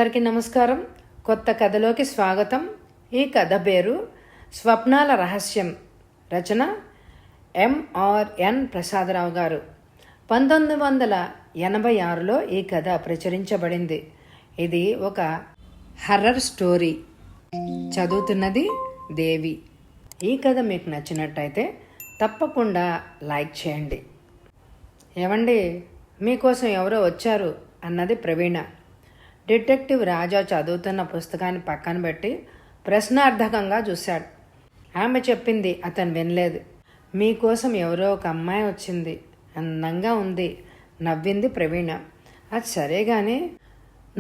అందరికీ నమస్కారం. కొత్త కథలోకి స్వాగతం. ఈ కథ పేరు స్వప్నాల రహస్యం. రచన ఎంఆర్ఎన్ ప్రసాదరావు గారు. 1986లో ఈ కథ ప్రచురించబడింది. ఇది ఒక హర్రర్ స్టోరీ. చదువుతున్నది దేవి. ఈ కథ మీకు నచ్చినట్టయితే తప్పకుండా లైక్ చేయండి. ఏవండి, మీకోసం ఎవరో వచ్చారు అన్నది ప్రవీణ. డిటెక్టివ్ రాజా చదువుతున్న పుస్తకాన్ని పక్కన పెట్టి ప్రశ్నార్థకంగా చూశాడు. ఆమె చెప్పింది అతను వినలేదు. మీకోసం ఎవరో ఒక అమ్మాయి వచ్చింది, అందంగా ఉంది, నవ్వింది ప్రవీణ. అది సరే కానీ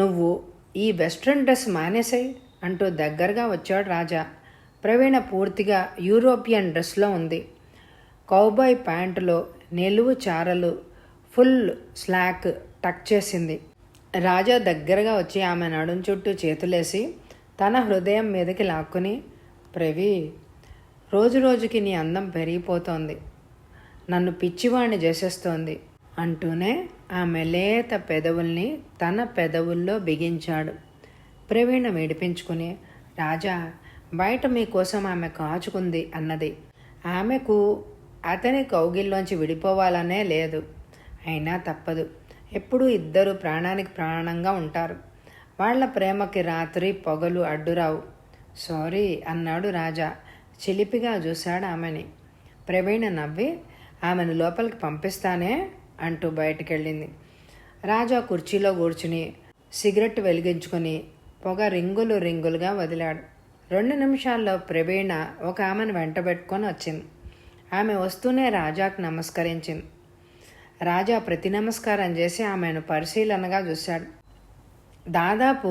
నువ్వు ఈ వెస్ట్రన్ డ్రెస్ మానేసాయి అంటూ దగ్గరగా వచ్చాడు రాజా. ప్రవీణ పూర్తిగా యూరోపియన్ డ్రెస్లో ఉంది. కౌబాయ్ ప్యాంటులో నిలువు చారలు, ఫుల్ స్లాక్ టక్ చేసింది. రాజా దగ్గరగా వచ్చి ఆమె నడుం చుట్టూ చేతులేసి తన హృదయం మీదకి లాక్కుని, ప్రవీ, రోజురోజుకి నీ అందం పెరిగిపోతోంది, నన్ను పిచ్చివాణ్ణి చేసేస్తోంది అంటూనే ఆమె లేత పెదవుల్ని తన పెదవుల్లో బిగించాడు. ప్రవీణ విడిపించుకుని, రాజా, బయట మీకోసం ఆమె కాచుకుంది అన్నది. ఆమెకు అతని కౌగిల్లోంచి విడిపోవాలనే లేదు. అయినా తప్పదు. ఎప్పుడూ ఇద్దరు ప్రాణానికి ప్రాణంగా ఉంటారు. వాళ్ల ప్రేమకి రాత్రి పొగలు అడ్డురావు. సారీ అన్నాడు రాజా. చిలిపిగా చూశాడు ఆమెని. ప్రవీణ నవ్వి ఆమెను లోపలికి పంపిస్తానే అంటూ బయటికెళ్ళింది. రాజా కుర్చీలో కూర్చుని సిగరెట్ వెలిగించుకొని పొగ రింగులు రింగులుగా వదిలాడు. 2 నిమిషాల్లో ప్రవీణ ఒక ఆమెను వెంటబెట్టుకొని వచ్చింది. ఆమె వస్తూనే రాజాకు నమస్కరించింది. రాజా ప్రతి నమస్కారం చేసి ఆమెను పరిశీలనగా చూశాడు. దాదాపు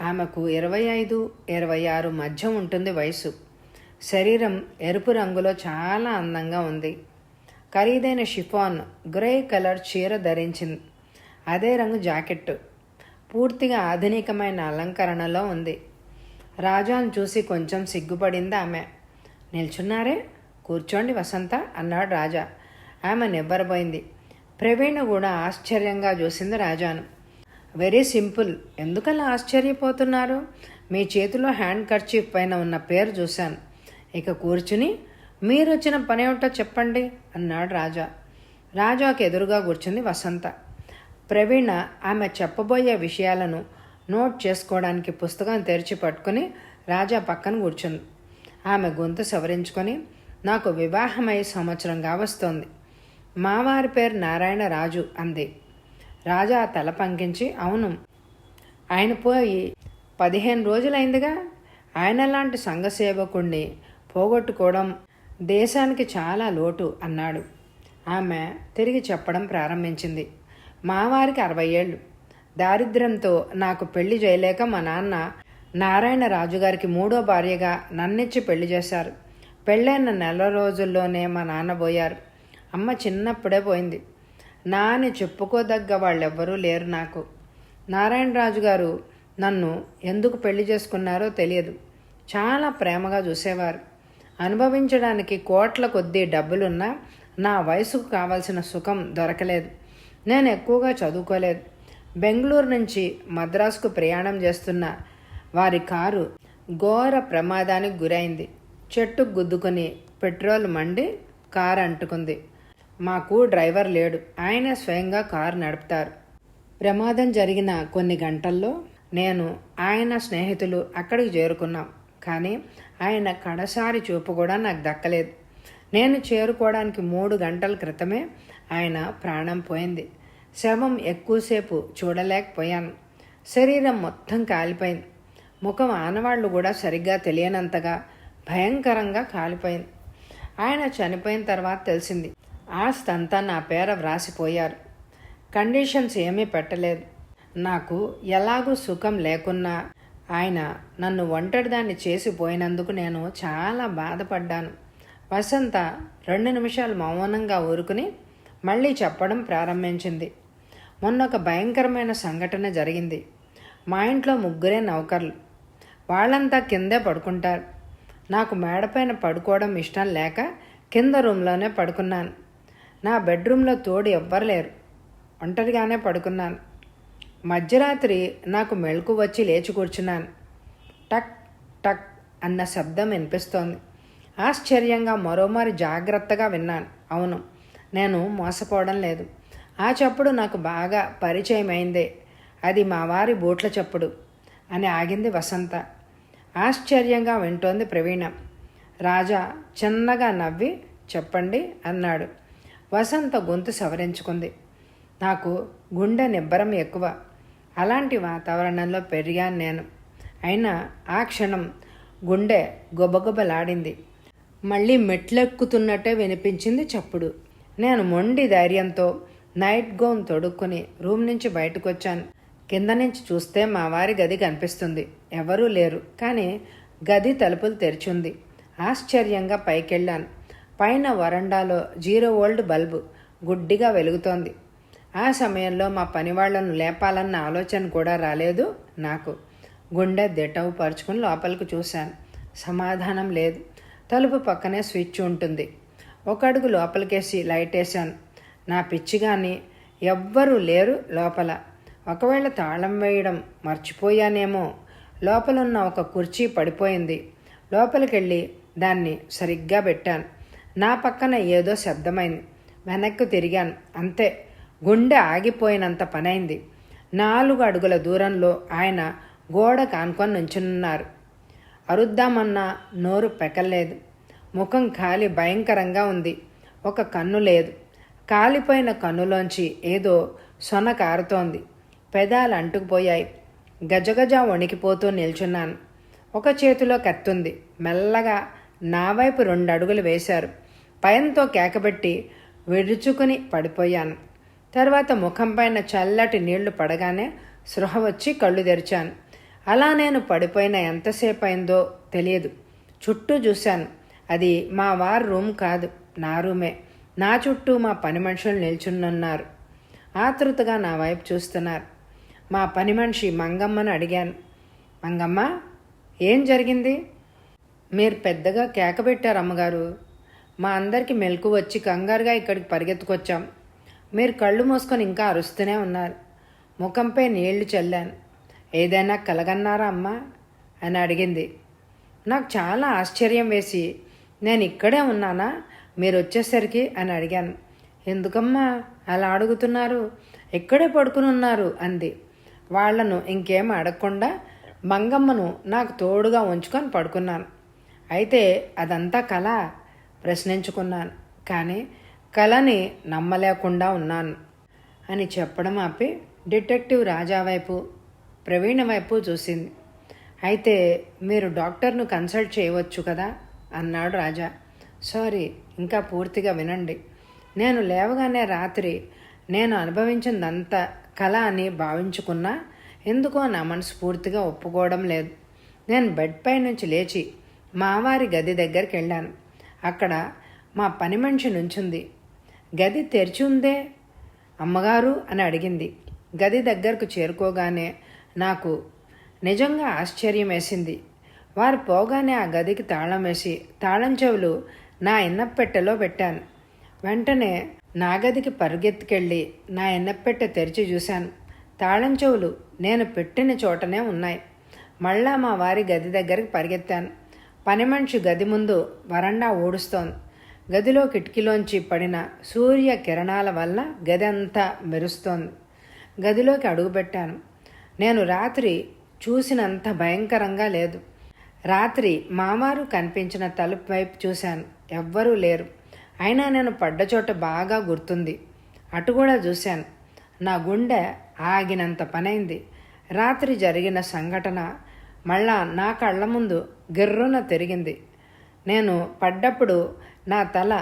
ఆమెకు 25-26 మధ్య ఉంటుంది వయసు. శరీరం ఎరుపు రంగులో చాలా అందంగా ఉంది. ఖరీదైన షిఫాన్ గ్రే కలర్ చీర ధరించింది. అదే రంగు జాకెట్టు. పూర్తిగా ఆధునికమైన అలంకరణలో ఉంది. రాజాను చూసి కొంచెం సిగ్గుపడింది ఆమె. నిల్చున్నారే, కూర్చోండి వసంత అన్నాడు రాజా. ఆమె నివ్వరబోయింది. ప్రవీణ కూడా ఆశ్చర్యంగా చూసింది రాజాను. Very simple. ఎందుకలా ఆశ్చర్యపోతున్నారు? మీ చేతిలో హ్యాండ్ కర్చీఫ్ పైన ఉన్న పేరు చూశాను. ఇక కూర్చుని మీరు వచ్చిన పని ఏమిటో చెప్పండి అన్నాడు రాజా. రాజాకు ఎదురుగా కూర్చుంది వసంత. ప్రవీణ ఆమె చెప్పబోయే విషయాలను నోట్ చేసుకోవడానికి పుస్తకం తెరిచి పట్టుకుని రాజా పక్కన కూర్చుంది. ఆమె గొంతు సవరించుకొని, నాకు వివాహమై సంవత్సరంగా వస్తోంది. మావారి పేరు నారాయణ రాజు అంది. రాజా తల పంకించి, అవును, ఆయన పోయి 15 రోజులైందిగా. ఆయన లాంటి సంఘసేవకుణ్ణి పోగొట్టుకోవడం దేశానికి చాలా లోటు అన్నాడు. ఆమె తిరిగి చెప్పడం ప్రారంభించింది. మావారికి 60 ఏళ్ళు. దారిద్ర్యంతో నాకు పెళ్లి చేయలేక మా నాన్న నారాయణ రాజుగారికి 3వ భార్యగా నన్నిచ్చి పెళ్లి చేశారు. పెళ్ళైన నెల రోజుల్లోనే మా నాన్న పోయారు. అమ్మ చిన్నప్పుడే పోయింది. నాని చెప్పుకోదగ్గ వాళ్ళెవ్వరూ లేరు నాకు. నారాయణరాజు గారు నన్ను ఎందుకు పెళ్లి చేసుకున్నారో తెలియదు. చాలా ప్రేమగా చూసేవారు. అనుభవించడానికి కోట్ల కొద్దీ డబ్బులున్నా నా వయసుకు కావలసిన సుఖం దొరకలేదు. నేను ఎక్కువగా చదువుకోలేదు. బెంగళూరు నుంచి మద్రాసుకు ప్రయాణం చేస్తున్న వారి కారు ఘోర ప్రమాదానికి గురైంది. చెట్టుకు గుద్దుకొని పెట్రోల్ మండి కారు అంటుకుంది. మాకు డ్రైవర్ లేడు. ఆయన స్వయంగా కారు నడుపుతారు. ప్రమాదం జరిగిన కొన్ని గంటల్లో నేను, ఆయన స్నేహితులు అక్కడికి చేరుకున్నాం. కానీ ఆయన కడసారి చూపు కూడా నాకు దక్కలేదు. నేను చేరుకోవడానికి 3 గంటల క్రితమే ఆయన ప్రాణం పోయింది. శవం ఎక్కువసేపు చూడలేకపోయాను. శరీరం మొత్తం కాలిపోయింది. ముఖం ఆనవాళ్లు కూడా సరిగ్గా తెలియనంతగా భయంకరంగా కాలిపోయింది. ఆయన చనిపోయిన తర్వాత తెలిసింది, ఆస్తంతా నా పేర వ్రాసిపోయారు. కండిషన్స్ ఏమీ పెట్టలేదు. నాకు ఎలాగూ సుఖం లేకున్నా ఆయన నన్ను ఒంటరిదాన్ని చేసిపోయినందుకు నేను చాలా బాధపడ్డాను. వసంత 2 నిమిషాలు మౌనంగా ఊరుకుని మళ్ళీ చెప్పడం ప్రారంభించింది. మొన్న ఒక భయంకరమైన సంఘటన జరిగింది. మా ఇంట్లో 3 నౌకర్లు. వాళ్ళంతా కిందే పడుకుంటారు. నాకు మేడపైన పడుకోవడం ఇష్టం లేక కింద రూమ్లోనే పడుకున్నాను. నా బెడ్రూమ్లో తోడు ఎవ్వరు లేరు. ఒంటరిగానే పడుకున్నాను. మధ్యరాత్రి నాకు మెలకు వచ్చి లేచి కూర్చున్నాను. టక్ టక్ అన్న శబ్దం వినిపిస్తోంది. ఆశ్చర్యంగా మరోమారు జాగ్రత్తగా విన్నాను. అవును, నేను మోసపోవడం లేదు. ఆ చప్పుడు నాకు బాగా పరిచయమైందే. అది మా వారి బూట్ల చప్పుడు అని ఆగింది వసంత. ఆశ్చర్యంగా వింటోంది ప్రవీణ. రాజా చిన్నగా నవ్వి చెప్పండి అన్నాడు. వసంత గొంతు సవరించుకుంది. నాకు గుండె నిబ్బరం ఎక్కువ. అలాంటి వాతావరణంలో పెరిగాను నేను. అయినా ఆ క్షణం గుండె గొబగొబలాడింది. మళ్ళీ మెట్లెక్కుతున్నట్టే వినిపించింది చప్పుడు. నేను మొండి ధైర్యంతో నైట్ గౌన్ తొడుక్కుని రూమ్ నుంచి బయటకు వచ్చాను. కింద నుంచి చూస్తే మా వారి గది కనిపిస్తుంది. ఎవరూ లేరు, కానీ గది తలుపులు తెరిచుంది. ఆశ్చర్యంగా పైకెళ్ళాను. పైన వరండాలో 0 వోల్ట్ బల్బు గుడ్డిగా వెలుగుతోంది. ఆ సమయంలో మా పనివాళ్లను లేపాలన్న ఆలోచన కూడా రాలేదు నాకు. గుండె దిటవు పరుచుకుని లోపలికి చూశాను. సమాధానం లేదు. తలుపు పక్కనే స్విచ్ ఉంటుంది. ఒక అడుగు లోపలికేసి లైట్ వేశాను. నా పిచ్చిగాని ఎవ్వరూ లేరు లోపల. ఒకవేళ తాళం వేయడం మర్చిపోయానేమో. లోపలున్న ఒక కుర్చీ పడిపోయింది. లోపలికెళ్ళి దాన్ని సరిగ్గా పెట్టాను. నా పక్కన ఏదో శబ్దమైంది. వెనక్కు తిరిగాను. అంతే, గుండె ఆగిపోయినంత పనైంది. 4 అడుగుల దూరంలో ఆయన గోడ కానుకొని నుంచున్నారు. అరుద్దామన్నా నోరు పెకల్లేదు. ముఖం ఖాళీ భయంకరంగా ఉంది. ఒక కన్ను లేదు. కాలిపోయిన కన్నులోంచి ఏదో సొన కారుతోంది. పెదాలు అంటుకుపోయాయి. గజగజ వణికిపోతూ నిల్చున్నాను. ఒక చేతిలో కత్తుంది. మెల్లగా నా వైపు 2 అడుగులు వేశారు. భయంతో కేకబెట్టి విరుచుకుని పడిపోయాను. తర్వాత ముఖంపైన చల్లటి నీళ్లు పడగానే స్పృహ వచ్చి కళ్ళు తెరిచాను. అలా నేను పడిపోయిన ఎంతసేపు అయిందో తెలియదు. చుట్టూ చూశాను. అది మా వారి రూమ్ కాదు, నా రూమే. నా చుట్టూ మా పని మనుషులు నిల్చున్నారు. ఆతృతగా నా వైపు చూస్తున్నారు. మా పని మనిషి మంగమ్మను అడిగాను. మంగమ్మ, ఏం జరిగింది? మీరు పెద్దగా కేకబెట్టారు అమ్మగారు. మా అందరికీ మెలకు వచ్చి కంగారుగా ఇక్కడికి పరిగెత్తుకొచ్చాం. మీరు కళ్ళు మూసుకొని ఇంకా అరుస్తూనే ఉన్నారు. ముఖంపై నీళ్లు చల్లాను. ఏదైనా కలగన్నారా అమ్మా అని అడిగింది. నాకు చాలా ఆశ్చర్యం వేసి, నేను ఇక్కడే ఉన్నానా మీరు వచ్చేసరికి అని అడిగాను. ఎందుకమ్మా అలా అడుగుతున్నారు? ఇక్కడే పడుకుని ఉన్నారు అంది. వాళ్లను ఇంకేం అడగకుండా మంగమ్మను నాకు తోడుగా ఉంచుకొని పడుకున్నాను. అయితే అదంతా కళ ప్రశ్నించుకున్నాను. కానీ కళని నమ్మలేకుండా ఉన్నాను అని చెప్పడం ఆపి డిటెక్టివ్ రాజా వైపు, ప్రవీణ వైపు చూసింది. అయితే మీరు డాక్టర్ను కన్సల్ట్ చేయవచ్చు కదా అన్నాడు రాజా. సారీ, ఇంకా పూర్తిగా వినండి. నేను లేవగానే రాత్రి నేను అనుభవించిందంతా కళ అని భావించుకున్నా ఎందుకో నా మనసు పూర్తిగా ఒప్పుకోవడం లేదు. నేను బెడ్ పై నుంచి లేచి మావారి గది దగ్గరికి వెళ్ళాను. అక్కడ మా పని మనిషి నుంచుంది. గది తెరిచి ఉందే అమ్మగారు అని అడిగింది. గది దగ్గరకు చేరుకోగానే నాకు నిజంగా ఆశ్చర్యం వేసింది. వారు పోగానే ఆ గదికి తాళం వేసి తాళం చెవులు నా ఎన్నపెట్టెలో పెట్టాను. వెంటనే నా గదికి పరుగెత్తుకెళ్ళి నా ఎన్నపెట్టె తెరిచి చూశాను. తాళం చెవులు నేను పెట్టిన చోటనే ఉన్నాయి. మళ్ళా మా వారి గది దగ్గరికి పరిగెత్తాను. పని మనిషి గది ముందు వరండా ఊడుస్తోంది. గదిలో కిటికీలోంచి పడిన సూర్య కిరణాల వల్ల గది అంతా మెరుస్తోంది. గదిలోకి అడుగుపెట్టాను. నేను రాత్రి చూసినంత భయంకరంగా లేదు. రాత్రి మామారు కనిపించిన తలుపు వైపు చూశాను. ఎవ్వరూ లేరు. అయినా నేను పడ్డ చోట బాగా గుర్తుంది. అటు కూడా చూశాను. నా గుండె ఆగినంత పనైంది. రాత్రి జరిగిన సంఘటన మళ్ళా నా కళ్ళ ముందు గిర్రున తిరిగింది. నేను పడ్డప్పుడు నా తల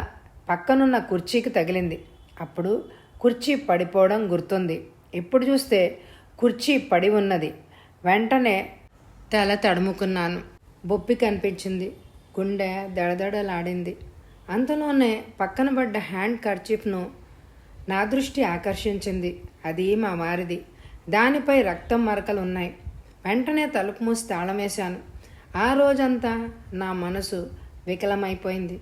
పక్కనున్న కుర్చీకి తగిలింది. అప్పుడు కుర్చీ పడిపోవడం గుర్తుంది. ఇప్పుడు చూస్తే కుర్చీ పడి ఉన్నది. వెంటనే తల తడుముకున్నాను. బొప్పి కనిపించింది. గుండె దడదడలాడింది. అంతలోనే పక్కన పడ్డ హ్యాండ్ కర్చీఫ్ను నా దృష్టి ఆకర్షించింది. అది మా వారిది. దానిపై రక్తం మరకలు ఉన్నాయి. వెంటనే తలుపు మూసి తాళం వేశాను. ఆ రోజంతా నా మనసు వికలమైపోయింది.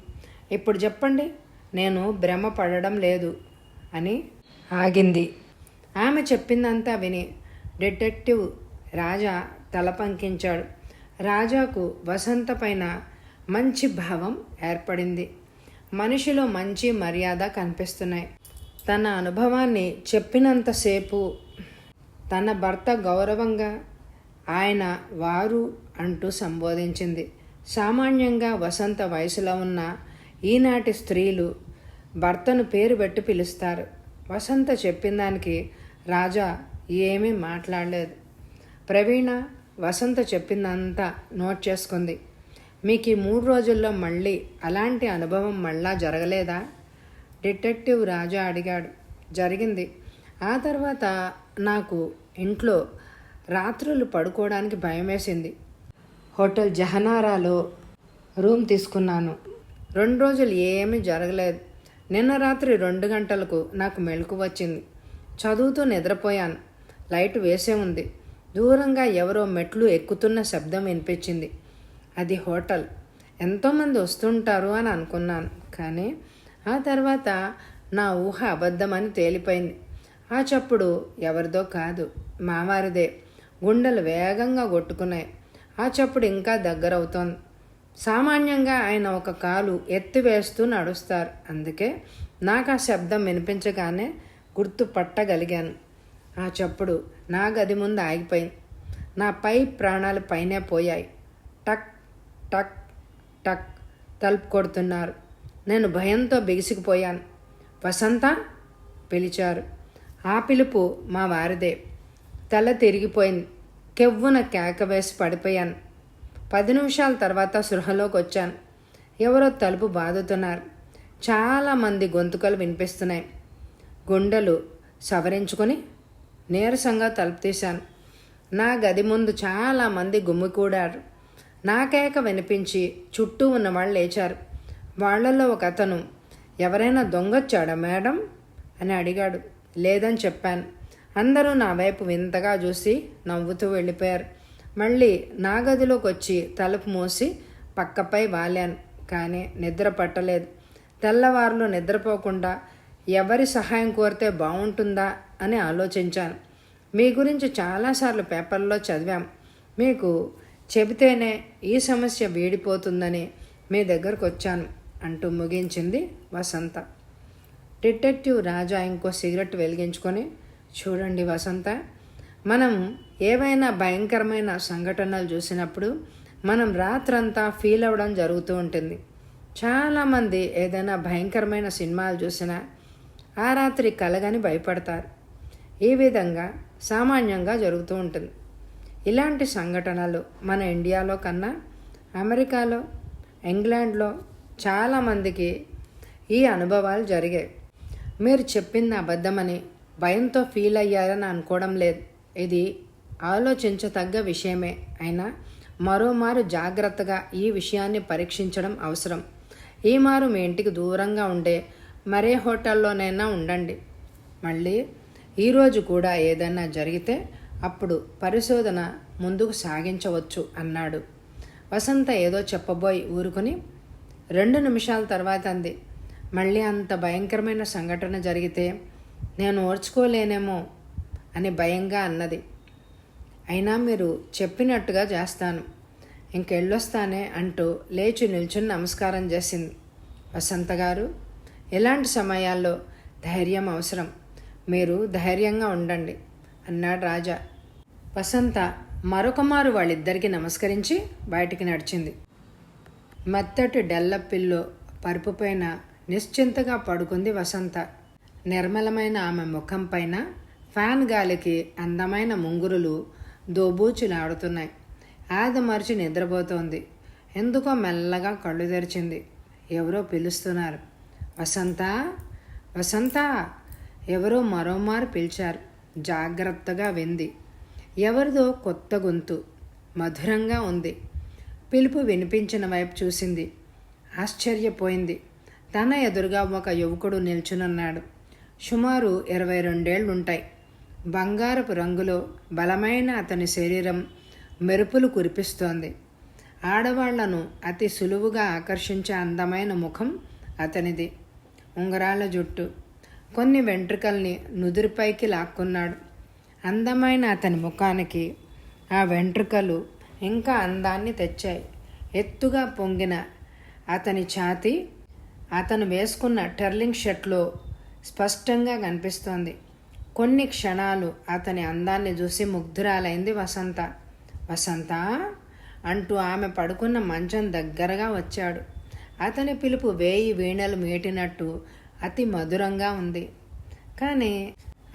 ఇప్పుడు చెప్పండి, నేను భ్రమ పడడం లేదు అని ఆగింది. ఆమె చెప్పిందంతా విని డిటెక్టివ్ రాజా తల పంకించాడు. రాజాకు వసంత పైన మంచి భావం ఏర్పడింది. మనిషిలో మంచి మర్యాద కనిపిస్తున్నాయి. తన అనుభవాన్ని చెప్పినంతసేపు తన భర్త గౌరవంగా ఆయన వారు అంటూ సంబోధించింది. సామాన్యంగా వసంత వయసులో ఉన్న ఈనాటి స్త్రీలు భర్తను పేరు పెట్టి పిలుస్తారు. వసంత చెప్పిన దానికి రాజా ఏమీ మాట్లాడలేదు. ప్రవీణ వసంత చెప్పిందంతా నోట్ చేసుకుంది. మీకు ఈ 3 రోజుల్లో మళ్ళీ అలాంటి అనుభవం మళ్ళా జరగలేదా? డిటెక్టివ్ రాజా అడిగాడు. జరిగింది. ఆ తర్వాత నాకు ఇంట్లో రాత్రులు పడుకోవడానికి భయం వేసింది. హోటల్ జహనారాలో రూమ్ తీసుకున్నాను. 2 రోజులు ఏమీ జరగలేదు. నిన్న రాత్రి 2 గంటలకు నాకు మెలకు వచ్చింది. చదువుతూ నిద్రపోయాను. లైట్ వేసే ఉంది. దూరంగా ఎవరో మెట్లు ఎక్కుతున్న శబ్దం వినిపించింది. అది హోటల్. ఎంతోమంది వస్తుంటారు అని అనుకున్నాను. కానీ ఆ తర్వాత నా ఊహ అబద్ధమని తేలిపోయింది. ఆ చప్పుడు ఎవరిదో కాదు, మావారిదే. గుండెలు వేగంగా కొట్టుకున్నాయి. ఆ చప్పుడు ఇంకా దగ్గరవుతోంది. సామాన్యంగా ఆయన ఒక కాలు ఎత్తివేస్తూ నడుస్తారు. అందుకే నాకు ఆ శబ్దం వినిపించగానే గుర్తుపట్టగలిగాను. ఆ చప్పుడు నా గది ముందు ఆగిపోయింది. నా ప్రాణాలు పైనే పోయాయి. టక్ టక్ టక్ తలుపు కొడుతున్నారు. నేను భయంతో బిగిసిపోయాను. వసంత పిలిచారు. ఆ పిలుపు మా వారిదే. తల తిరిగిపోయింది. కెవ్వున కేక వేసి పడిపోయాను. 10 నిమిషాల తర్వాత సృహలోకి వచ్చాను. ఎవరో తలుపు బాదుతున్నారు. చాలామంది గొంతుకలు వినిపిస్తున్నాయి. గుండెలు సవరించుకొని నీరసంగా తలుపు తీశాను. నా గది ముందు చాలామంది గుమ్మికూడారు. నా కేక వినిపించి చుట్టూ ఉన్న వాళ్ళు లేచారు. వాళ్లలో ఒక అతను, ఎవరైనా దొంగొచ్చాడా మేడం అని అడిగాడు. లేదని చెప్పాను. అందరూ నా వైపు వింతగా చూసి నవ్వుతూ వెళ్ళిపోయారు. మళ్ళీ నా గదిలోకి వచ్చి తలుపు మూసి పక్కపై వాలాను. కానీ నిద్ర పట్టలేదు. తెల్లవారులు నిద్రపోకుండా ఎవరి సహాయం కోరితే బాగుంటుందా అని ఆలోచించాను. మీ గురించి చాలాసార్లు పేపర్లో చదివాం. మీకు చెబితేనే ఈ సమస్య వీడిపోతుందని మీ దగ్గరకు వచ్చాను అంటూ ముగించింది వసంత. డిటెక్టివ్ రాజా ఇంకో సిగరెట్ వెలిగించుకొని, చూడండి వసంత, మనం ఏవైనా భయంకరమైన సంఘటనలు చూసినప్పుడు మనం రాత్రంతా ఫీల్ అవ్వడం జరుగుతూ ఉంటుంది. చాలామంది ఏదైనా భయంకరమైన సినిమాలు చూసినా ఆ రాత్రి కలగని భయపడతారు. ఈ విధంగా సామాన్యంగా జరుగుతూ ఉంటుంది. ఇలాంటి సంఘటనలు మన ఇండియాలో కన్నా అమెరికాలో, ఇంగ్లాండ్లో చాలామందికి ఈ అనుభవాలు జరిగాయి. మీరు చెప్పింది అబద్ధమని భయంతో ఫీల్ అయ్యారని అనుకోవడం లేదు. ఇది ఆలోచించతగ్గ విషయమే. అయినా మరోమారు జాగ్రత్తగా ఈ విషయాన్ని పరీక్షించడం అవసరం. ఈ మారు మీ ఇంటికి దూరంగా ఉండే మరే హోటల్లోనైనా ఉండండి. మళ్ళీ ఈరోజు కూడా ఏదైనా జరిగితే అప్పుడు పరిశోధన ముందుకు సాగించవచ్చు అన్నాడు. వసంత ఏదో చెప్పబోయి ఊరుకుని 2 నిమిషాల తర్వాత అంది, మళ్ళీ అంత భయంకరమైన సంఘటన జరిగితే నేను ఓర్చుకోలేనేమో అని భయంగా అన్నది. అయినా మీరు చెప్పినట్టుగా చేస్తాను, ఇంకెళ్ళొస్తానే అంటూ లేచి నిల్చుని నమస్కారం చేసింది. వసంత గారు, ఎలాంటి సమయాల్లో ధైర్యం అవసరం. మీరు ధైర్యంగా ఉండండి అన్నాడు రాజా. వసంత మరొకమారు వాళ్ళిద్దరికీ నమస్కరించి బయటికి నడిచింది. మెత్తటి డెల్లపిల్లో పరుపు పైన నిశ్చింతగా పడుకుంది వసంత. నిర్మలమైన ఆమె ముఖం పైన ఫ్యాన్ గాలికి అందమైన ముంగురులు దోబూచులాడుతున్నాయి. ఆదమర్చి నిద్రపోతోంది. ఎందుకో మెల్లగా కళ్ళు తెరిచింది. ఎవరో పిలుస్తున్నారు. వసంత, వసంత, ఎవరో మరోమారు పిలిచారు. జాగ్రత్తగా వింది. ఎవరిదో కొత్త గొంతు, మధురంగా ఉంది. పిలుపు వినిపించిన వైపు చూసింది. ఆశ్చర్యపోయింది. తన ఎదురుగా ఒక యువకుడు నిల్చునున్నాడు. సుమారు 22 ఏళ్లుంటాయి. బంగారపు రంగులో బలమైన అతని శరీరం మెరుపులు కురిపిస్తోంది. ఆడవాళ్లను అతి సులువుగా ఆకర్షించే అందమైన ముఖం అతనిది. ఉంగరాల జుట్టు, కొన్ని వెంట్రుకల్ని నుదురుపైకి లాక్కున్నాడు. అందమైన అతని ముఖానికి ఆ వెంట్రుకలు ఇంకా అందాన్ని తెచ్చాయి. ఎత్తుగా పొంగిన అతని ఛాతీ అతను వేసుకున్న టెర్లింగ్ షర్ట్లో స్పష్టంగా కనిపిస్తోంది. కొన్ని క్షణాలు అతని అందాన్ని చూసి ముగ్ధురాలైంది వసంత. వసంత అంటూ ఆమె పడుకున్న మంచం దగ్గరగా వచ్చాడు. అతని పిలుపు 1000 వీణలు మీటినట్టు అతి మధురంగా ఉంది. కానీ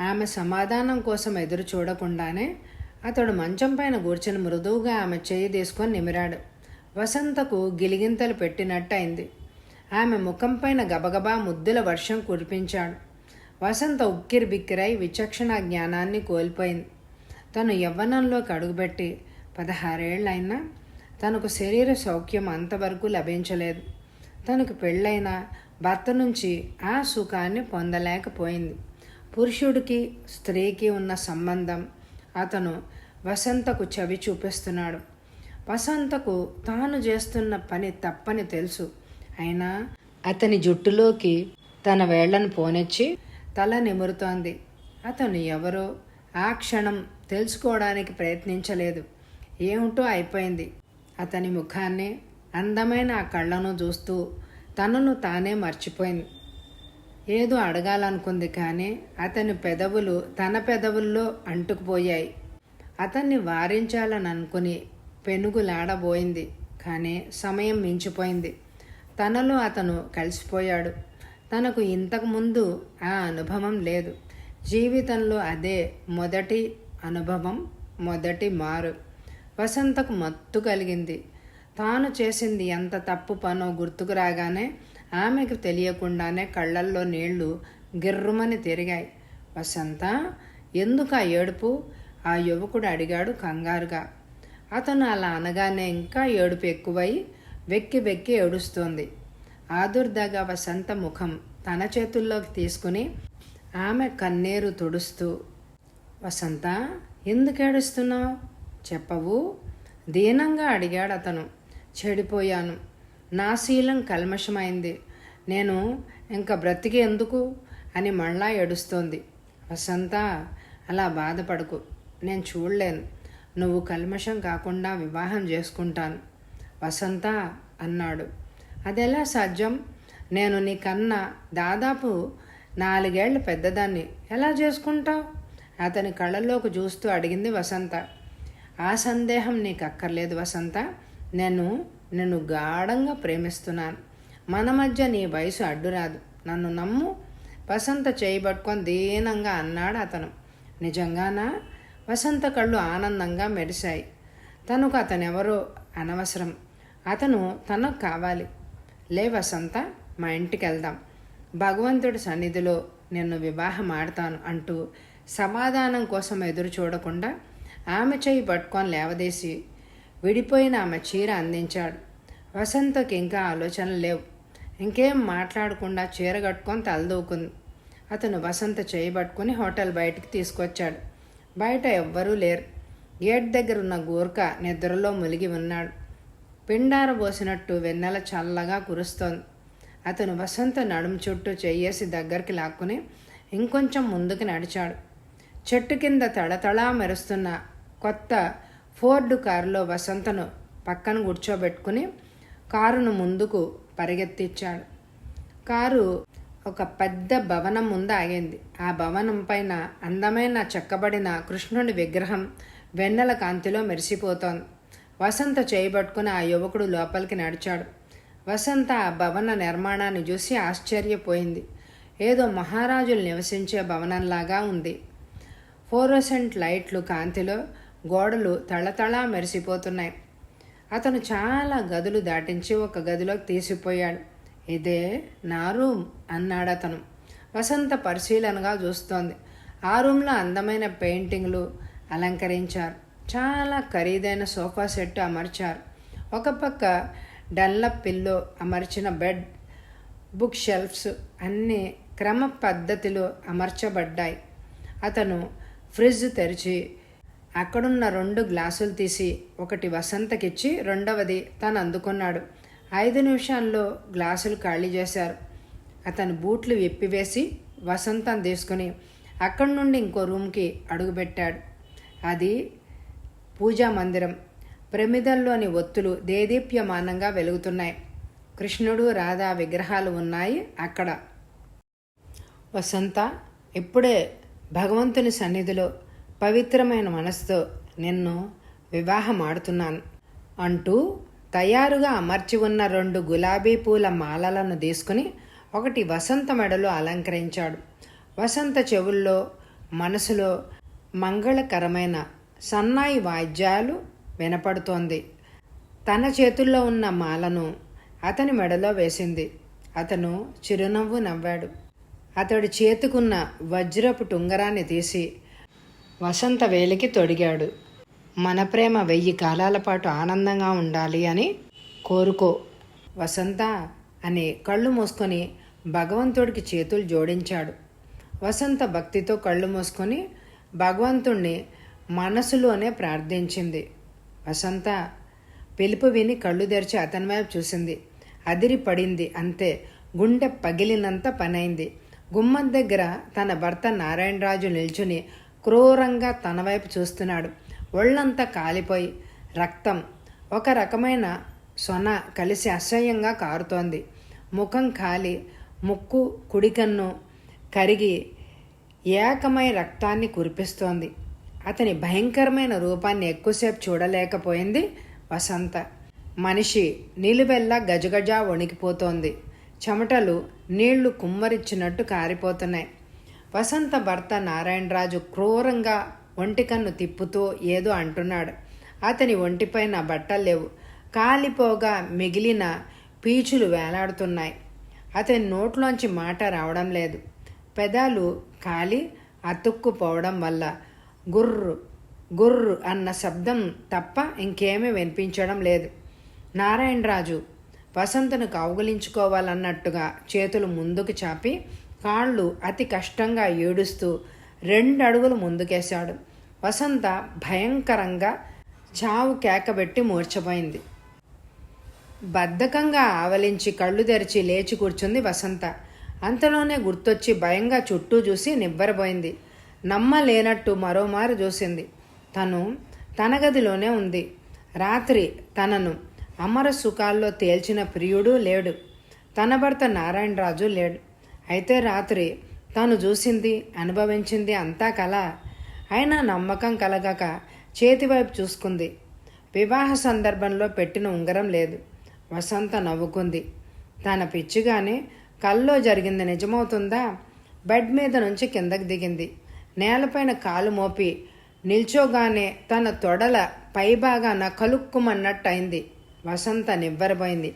ఆమె సమాధానం కోసం ఎదురు చూడకుండానే అతడు మంచం పైన కూర్చుని మృదువుగా ఆమె చేయి తీసుకొని నిమిరాడు. వసంతకు గిలిగింతలు పెట్టినట్టయింది. ఆమె ముఖం పైన గబగబా ముద్దుల వర్షం కురిపించాడు. వసంత ఉక్కిరి బిక్కిరై విచక్షణ జ్ఞానాన్ని కోల్పోయింది. తను యవ్వనంలోకి అడుగుపెట్టి 16 ఏళ్ళైనా తనకు శరీర సౌఖ్యం అంతవరకు లభించలేదు. తనకు పెళ్ళైన భర్త నుంచి ఆ సుఖాన్ని పొందలేకపోయింది. పురుషుడికి స్త్రీకి ఉన్న సంబంధం అతను వసంతకు చవి చూపిస్తున్నాడు. వసంతకు తాను చేస్తున్న పని తప్పని తెలుసు. అయినా అతని జుట్టులోకి తన వేళ్లను పోనిచ్చి తల నిమురుతోంది. అతను ఎవరో ఆ క్షణం తెలుసుకోవడానికి ప్రయత్నించలేదు. ఏమిటో అయిపోయింది. అతని ముఖాన్ని, అందమైన ఆ కళ్ళను చూస్తూ తనను తానే మర్చిపోయింది. ఏదో అడగాలనుకుంది, కానీ అతని పెదవులు తన పెదవుల్లో అంటుకుపోయాయి. అతన్ని వారించాలని అనుకుని పెనుగులాడబోయింది. కానీ సమయం మించిపోయింది. తనలో అతను కలిసిపోయాడు. తనకు ఇంతకుముందు ఆ అనుభవం లేదు. జీవితంలో అదే మొదటి అనుభవం, మొదటి మారు. వసంతకు మత్తు కలిగింది. తాను చేసింది ఎంత తప్పు పనో గుర్తుకు రాగానే ఆమెకు తెలియకుండానే కళ్ళల్లో నీళ్లు గిర్రుమని తిరిగాయి. వసంత, ఎందుకు ఆ ఏడుపు? ఆ యువకుడు అడిగాడు కంగారుగా. అతను అలా అనగానే ఇంకా ఏడుపు ఎక్కువై వెక్కి వెక్కి ఏడుస్తోంది. ఆదుర్దాగా వసంత ముఖం తన చేతుల్లోకి తీసుకుని ఆమె కన్నీరు తుడుస్తూ, వసంత, ఎందుకు ఏడుస్తున్నావు? చెప్పవు? దీనంగా అడిగాడు అతను. చెడిపోయాను. నా శీలం కల్మషమైంది. నేను ఇంకా బ్రతికి ఎందుకు అని మళ్ళా ఏడుస్తోంది. వసంత, అలా బాధపడకు. నేను చూడలేను. నువ్వు కల్మషం కాకుండా వివాహం చేసుకుంటాను. వసంత అన్నాడు. అదెలా సాధ్యం? నేను నీకన్నా దాదాపు 4 ఏళ్ల పెద్దదాన్ని. ఎలా చేసుకుంటావు? అతని కళ్ళల్లోకి చూస్తూ అడిగింది వసంత. ఆ సందేహం నీకు అక్కర్లేదు వసంత. నిన్ను గాఢంగా ప్రేమిస్తున్నాను. మన మధ్య నీ వయసు అడ్డురాదు. నన్ను నమ్ము. వసంత చేయబట్టుకొని దీనంగా అన్నాడు అతను. నిజంగానా? వసంత కళ్ళు ఆనందంగా మెరిశాయి. తనకు అతనెవరో అనవసరం. అతను తనకు కావాలి. లే వసంత, మా ఇంటికి వెళ్దాం. భగవంతుడి సన్నిధిలో నిన్ను వివాహం ఆడతాను అంటూ సమాధానం కోసం ఎదురు చూడకుండా ఆమె చేయి పట్టుకొని లేవదీసి విడిపోయిన ఆమె చీర అందించాడు. వసంతకి ఇంకా ఆలోచనలు లేవు. ఇంకేం మాట్లాడకుండా చీర కట్టుకొని తలదూకుంది. అతను వసంత చేయి పట్టుకుని హోటల్ బయటికి తీసుకొచ్చాడు. బయట ఎవ్వరూ లేరు. గేట్ దగ్గర ఉన్న గూర్ఖా నిద్రలో మునిగి ఉన్నాడు. పిండారబోసినట్టు వెన్నెల చల్లగా కురుస్తోంది. అతను వసంత నడుము చుట్టూ చెయ్యేసి దగ్గరికి లాక్కుని ఇంకొంచెం ముందుకు నడిచాడు. చెట్టు కింద తడతళా మెరుస్తున్న కొత్త ఫోర్డు కారులో వసంతను పక్కన కూర్చోబెట్టుకుని కారును ముందుకు పరిగెత్తించాడు. కారు ఒక పెద్ద భవనం ముందు ఆగింది. ఆ భవనం పైన అందమైన చెక్కబడిన కృష్ణుడి విగ్రహం వెన్నెల కాంతిలో మెరిసిపోతోంది. వసంత చేయబట్టుకుని ఆ యువకుడు లోపలికి నడిచాడు. వసంత ఆ భవన నిర్మాణాన్ని చూసి ఆశ్చర్యపోయింది. ఏదో మహారాజులు నివసించే భవనంలాగా ఉంది. ఫ్లోరోసెంట్ లైట్లు కాంతిలో గోడలు తళతళా మెరిసిపోతున్నాయి. అతను చాలా గదులు దాటించి ఒక గదిలోకి తీసిపోయాడు. ఇదే నా రూమ్ అన్నాడు అతను. వసంత పరిశీలనగా చూస్తోంది. ఆ రూమ్లో అందమైన పెయింటింగ్లు అలంకరించారు. చాలా ఖరీదైన సోఫా సెట్ అమర్చారు. ఒక పక్క డన్లప్ పిల్లో అమర్చిన బెడ్, బుక్ షెల్ఫ్స్ అన్నీ క్రమ పద్ధతిలో అమర్చబడ్డాయి. అతను ఫ్రిడ్జ్ తెరిచి అక్కడున్న 2 గ్లాసులు తీసి ఒకటి వసంతకిచ్చి రెండవది తను అందుకున్నాడు. 5 నిమిషాల్లో గ్లాసులు ఖాళీ చేశారు. అతను బూట్లు విప్పివేసి వసంతం తీసుకుని అక్కడి నుండి ఇంకో రూమ్కి అడుగుపెట్టాడు. అది పూజా మందిరం. ప్రమిదల్లోని ఒత్తులు దేదీప్యమానంగా వెలుగుతున్నాయి. కృష్ణుడు రాధా విగ్రహాలు ఉన్నాయి అక్కడ. వసంత, ఇప్పుడే భగవంతుని సన్నిధిలో పవిత్రమైన మనసుతో నిన్ను వివాహం ఆడుతున్నాను అంటూ తయారుగా అమర్చి ఉన్న 2 గులాబీ పూల మాలలను తీసుకుని ఒకటి వసంత మెడలో అలంకరించాడు. వసంత చెవుల్లో మనసులో మంగళకరమైన సన్నాయి వాయిద్యాలు వినపడుతోంది. తన చేతుల్లో ఉన్న మాలను అతని మెడలో వేసింది. అతను చిరునవ్వు నవ్వాడు. అతడి చేతుకున్న వజ్రపు టుంగరాన్ని తీసి వసంత వేలికి తొడిగాడు. మన ప్రేమ 1000 కాలాల పాటు ఆనందంగా ఉండాలి అని కోరుకో వసంత అని కళ్ళు మూసుకొని భగవంతుడికి చేతులు జోడించాడు. వసంత భక్తితో కళ్ళు మూసుకొని భగవంతుణ్ణి మనసులోనే ప్రార్థించింది. వసంత పిలుపు విని కళ్ళు తెరిచి అతని వైపు చూసింది. అదిరి పడింది. అంతే, గుండె పగిలినంత పనైంది. గుమ్మం దగ్గర తన భర్త నారాయణరాజు నిల్చుని క్రూరంగా తన వైపు చూస్తున్నాడు. ఒళ్ళంతా కాలిపోయి రక్తం ఒక రకమైన సొన కలిసి అసహ్యంగా కారుతోంది. ముఖం కాలి, ముక్కు కుడికన్ను కరిగి ఏకమై రక్తాన్ని కురిపిస్తోంది. అతని భయంకరమైన రూపాన్ని ఎక్కువసేపు చూడలేకపోయింది వసంత. మనిషి నిలువెల్లా గజగజ వణికిపోతోంది. చెమటలు నీళ్లు కుమ్మరిచ్చినట్టు కారిపోతున్నాయి. వసంత భర్త నారాయణరాజు క్రూరంగా ఒంటికన్ను తిప్పుతూ ఏదో అంటున్నాడు. అతని ఒంటిపైన బట్టలు లేవు. కాలిపోగా మిగిలిన పీచులు వేలాడుతున్నాయి. అతని నోట్లోంచి మాట రావడం లేదు. పెదాలు కాలి అతుక్కుపోవడం వల్ల గుర్రు గుర్రు అన్న శబ్దం తప్ప ఇంకేమీ వినిపించడం లేదు. నారాయణరాజు వసంతను కౌగిలించుకోవాలన్నట్టుగా చేతులు ముందుకు చాపి కాళ్ళు అతి కష్టంగా ఏడుస్తూ 2 అడుగులు ముందుకేశాడు. వసంత భయంకరంగా చావు కేకబెట్టి మూర్చపోయింది. బద్ధకంగా ఆవలించి కళ్ళు తెరిచి లేచి కూర్చుంది వసంత. అంతలోనే గుర్తొచ్చి భయంగా చుట్టూ చూసి నివ్వెరబోయింది. నమ్మలేనట్టు మరోమారు చూసింది. తను తన గదిలోనే ఉంది. రాత్రి తనను అమర సుఖాల్లో తేల్చిన ప్రియుడు లేడు. తన భర్త నారాయణరాజు లేడు. అయితే రాత్రి తాను చూసింది, అనుభవించింది అంతా కల. అయినా నమ్మకం కలగక చేతివైపు చూసుకుంది. వివాహ సందర్భంలో పెట్టిన ఉంగరం లేదు. వసంత నవ్వుకుంది. తన పిచ్చిగానే కల్లో జరిగింది నిజమవుతుందా? బెడ్ మీద నుంచి కిందకి దిగింది. నేలపైన కాలు మోపి నిల్చోగానే తన తొడల పైభాగాన కలుక్కుమన్నట్టయింది. వసంత నివ్వెరబోయింది.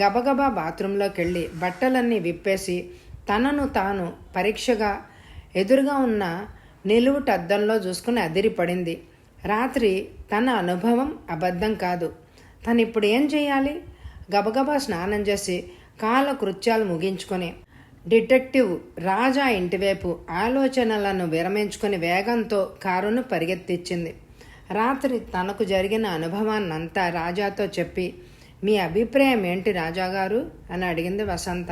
గబగబా బాత్రూంలోకి వెళ్ళి బట్టలన్నీ విప్పేసి తనను తాను పరీక్షగా ఎదురుగా ఉన్న నిలువుటద్దంలో చూసుకుని అదిరిపడింది. రాత్రి తన అనుభవం అబద్ధం కాదు. తను ఇప్పుడు ఏం చేయాలి? గబగబా స్నానం చేసి కాలకృత్యాలు ముగించుకొని డిటెక్టివ్ రాజా ఇంటివైపు ఆలోచనలను విరమించుకొని వేగంతో కారును పరిగెత్తించింది. రాత్రి తనకు జరిగిన అనుభవాన్నంతా రాజాతో చెప్పి, మీ అభిప్రాయం ఏంటి రాజాగారు అని అడిగింది వసంత.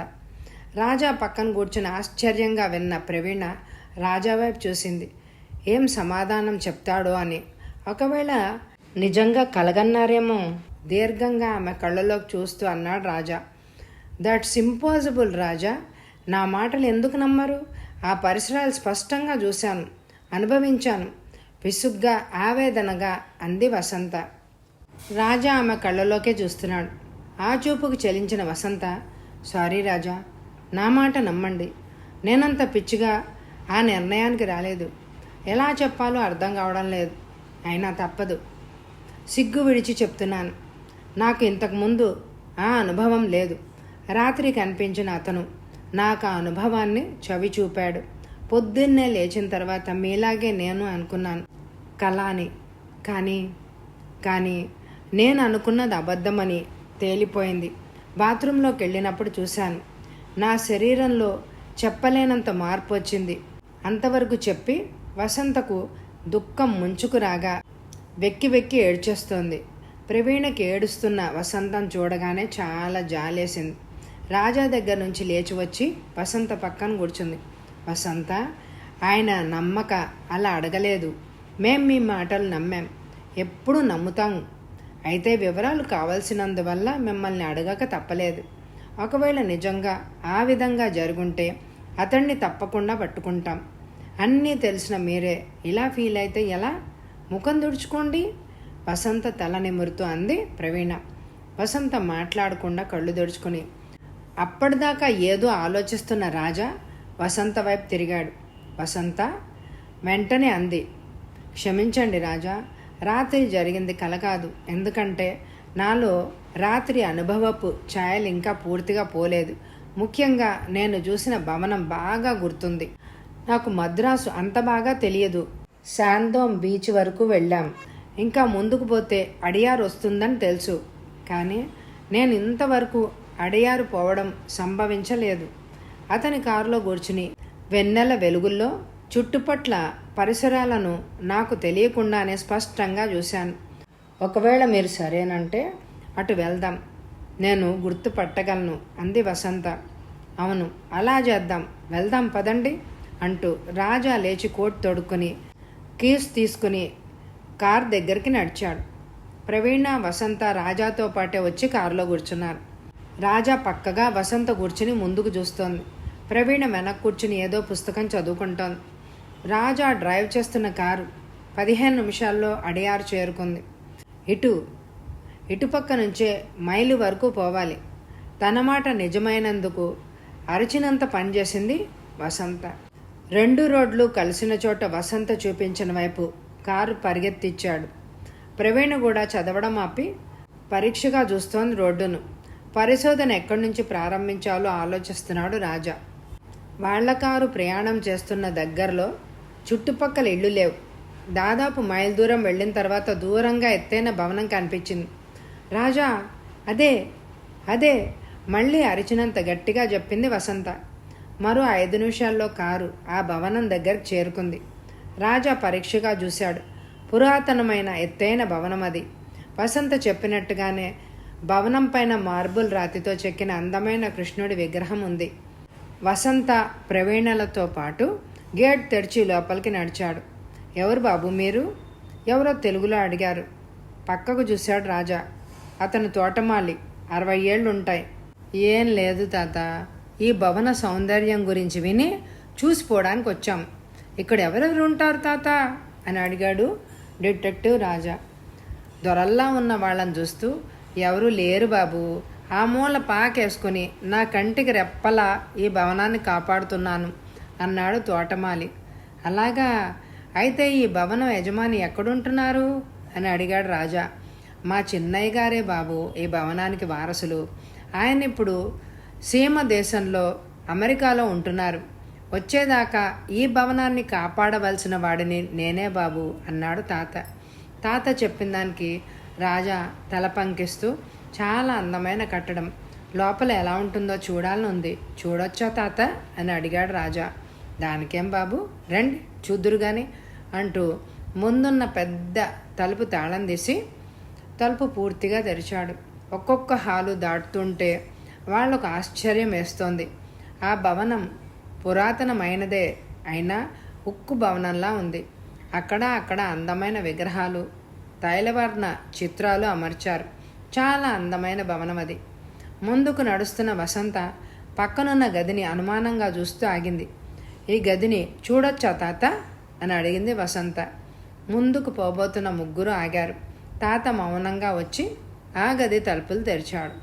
రాజా పక్కన కూర్చుని ఆశ్చర్యంగా విన్న ప్రవీణ రాజా వైపు చూసింది. ఏం సమాధానం చెప్తాడో అని. ఒకవేళ నిజంగా కలగన్నారేమో దీర్ఘంగా ఆమె కళ్ళలోకి చూస్తూ అన్నాడు రాజా. దట్స్ ఇంపాసిబుల్ రాజా. నా మాటలు ఎందుకు నమ్మరు? ఆ పరిసరాలు స్పష్టంగా చూశాను, అనుభవించాను. విసుగ్గా ఆవేదనగా అంది వసంత. రాజా ఆమె కళ్ళలోకే చూస్తున్నాడు. ఆ చూపుకు చలించిన వసంత, సారీ రాజా, నా మాట నమ్మండి. నేనంత పిచ్చిగా ఆ నిర్ణయానికి రాలేదు. ఎలా చెప్పాలో అర్థం కావడం లేదు. అయినా తప్పదు. సిగ్గు విడిచి చెప్తున్నాను. నాకు ఇంతకుముందు ఆ అనుభవం లేదు. రాత్రి కనిపించిన అతను నాకు ఆ అనుభవాన్ని చవి చూపాడు. పొద్దున్నే లేచిన తర్వాత మీలాగే నేను అనుకున్నాను కళ అని. కానీ నేను అనుకున్నది అబద్ధమని తేలిపోయింది. బాత్రూంలోకి వెళ్ళినప్పుడు చూశాను. నా శరీరంలో చెప్పలేనంత మార్పు వచ్చింది. అంతవరకు చెప్పి వసంతకు దుఃఖం ముంచుకు రాగా వెక్కి వెక్కి ఏడ్చేస్తోంది. ప్రవీణకి ఏడుస్తున్న వసంతం చూడగానే చాలా జాలేసింది. రాజా దగ్గర నుంచి లేచి వచ్చి వసంత పక్కన కూర్చుంది. వసంత, ఆయన నమ్మక అలా అడగలేదు. మేం మీ మాటలు నమ్మాం, ఎప్పుడూ నమ్ముతాము. అయితే వివరాలు కావాల్సినందువల్ల మిమ్మల్ని అడగక తప్పలేదు. ఒకవేళ నిజంగా ఆ విధంగా జరుగుంటే అతన్ని తప్పకుండా పట్టుకుంటాం. అన్నీ తెలిసిన మీరే ఇలా ఫీల్ అయితే ఎలా? ముఖం తుడుచుకోండి, వసంత తల నిమురుతూ అంది ప్రవీణ. వసంత మాట్లాడకుండా కళ్ళు తుడుచుకుని. అప్పటిదాకా ఏదో ఆలోచిస్తున్న రాజా వసంత వైపు తిరిగాడు. వసంత వెంటనే అంది, క్షమించండి రాజా, రాత్రి జరిగింది కల కాదు. ఎందుకంటే నాలో రాత్రి అనుభవపు ఛాయలు ఇంకా పూర్తిగా పోలేదు. ముఖ్యంగా నేను చూసిన భవనం బాగా గుర్తుంది. నాకు మద్రాసు అంత బాగా తెలియదు. శాంతోమ్ బీచ్ వరకు వెళ్ళాం. ఇంకా ముందుకు పోతే అడియారు వస్తుందని తెలుసు. కానీ నేను ఇంతవరకు అడియారు పోవడం సంభవించలేదు. అతని కారులో కూర్చుని వెన్నెల వెలుగుల్లో చుట్టుపట్ల పరిసరాలను నాకు తెలియకుండానే స్పష్టంగా చూశాను. ఒకవేళ మీరు సరేనంటే అటు వెళ్దాం, నేను గుర్తుపట్టగలను అంది వసంత. అవును, అలా చేద్దాం, వెళ్దాం పదండి అంటూ రాజా లేచి కోట్ తొడుక్కుని కీస్ తీసుకుని కార్ దగ్గరికి నడిచాడు. ప్రవీణ, వసంత రాజాతో పాటే వచ్చి కారులో కూర్చున్నారు. రాజా పక్కగా వసంత కూర్చుని ముందుకు చూస్తోంది. ప్రవీణ వెనక్కి కూర్చుని ఏదో పుస్తకం చదువుకుంటోంది. రాజా డ్రైవ్ చేస్తున్న కారు 15 నిమిషాల్లో అడియారు చేరుకుంది. ఇటుపక్క నుంచే మైలు వరకు పోవాలి. తన మాట నిజమైనందుకు అరిచినంత పనిచేసింది వసంత. 2 రోడ్లు కలిసిన చోట వసంత చూపించిన వైపు కారు పరిగెత్తిచ్చాడు. ప్రవీణ కూడా చదవడం ఆపి పరీక్షగా చూస్తోంది రోడ్డును. పరిశోధన ఎక్కడి నుంచి ప్రారంభించాలో ఆలోచిస్తున్నాడు రాజా. వాళ్ల కారు ప్రయాణం చేస్తున్న దగ్గరలో చుట్టుపక్కల ఇళ్ళు లేవు. దాదాపు మైల్ దూరం వెళ్ళిన తర్వాత దూరంగా ఎత్తైన భవనం కనిపించింది. రాజా, అదే అదే మళ్ళీ అరిచినంత గట్టిగా చెప్పింది వసంత. మరో 5 నిమిషాల్లో కారు ఆ భవనం దగ్గరకు చేరుకుంది. రాజా పరీక్షగా చూశాడు. పురాతనమైన ఎత్తైన భవనం అది. వసంత చెప్పినట్టుగానే భవనం పైన మార్బుల్ రాతితో చెక్కిన అందమైన కృష్ణుడి విగ్రహం ఉంది. వసంత ప్రవీణలతో పాటు గేట్ తెరిచి లోపలికి నడిచాడు. ఎవరు బాబు మీరు? ఎవరో తెలుగులో అడిగారు. పక్కకు చూశాడు రాజా. అతను తోటమాలి, 60 ఏళ్ళుంటాయి. ఏం లేదు తాత, ఈ భవన సౌందర్యం గురించి విని చూసిపోవడానికి వచ్చాం. ఇక్కడ ఎవరెవరు ఉంటారు తాత అని అడిగాడు డిటెక్టివ్ రాజా. దొరల్లా ఉన్న వాళ్ళని చూస్తూ, ఎవరు లేరు బాబు, ఆ మూల పాకేసుకుని నా కంటికి రెప్పలా ఈ భవనాన్ని కాపాడుతున్నాను అన్నాడు తోటమాలి. అలాగా, అయితే ఈ భవనం యజమాని ఎక్కడుంటున్నారు అని అడిగాడు రాజా. మా చిన్నయ్య గారే బాబు ఈ భవనానికి వారసులు. ఆయన ఇప్పుడు సీమ దేశంలో అమెరికాలో ఉంటున్నారు. వచ్చేదాకా ఈ భవనాన్ని కాపాడవలసిన వాడిని నేనే బాబు అన్నాడు తాత. తాత చెప్పిన దానికి రాజా తల పంకిస్తూ, చాలా అందమైన కట్టడం, లోపల ఎలా ఉంటుందో చూడాలని ఉంది, చూడొచ్చా తాత అని అడిగాడు రాజా. దానికేం బాబు, రండి చూద్దురు గాని అంటూ ముందున్న పెద్ద తలుపు తాళం తీసి తలుపు పూర్తిగా తెరిచాడు. ఒక్కొక్క హాలు దాటుతుంటే వాళ్ళకు ఆశ్చర్యం వేస్తోంది. ఆ భవనం పురాతనమైనదే అయినా ఉక్కు భవనంలా ఉంది. అక్కడ అందమైన విగ్రహాలు, తైలవర్ణ చిత్రాలు అమర్చారు. చాలా అందమైన భవనం అది. ముందుకు నడుస్తున్న వసంత పక్కనున్న గదిని అనుమానంగా చూస్తూ ఆగింది. ఈ గదిని చూడొచ్చా తాత అని అడిగింది వసంత. ముందుకు పోబోతున్న ముగ్గురు ఆగారు. తాత మౌనంగా వచ్చి ఆ గది తలుపులు తెరిచాడు.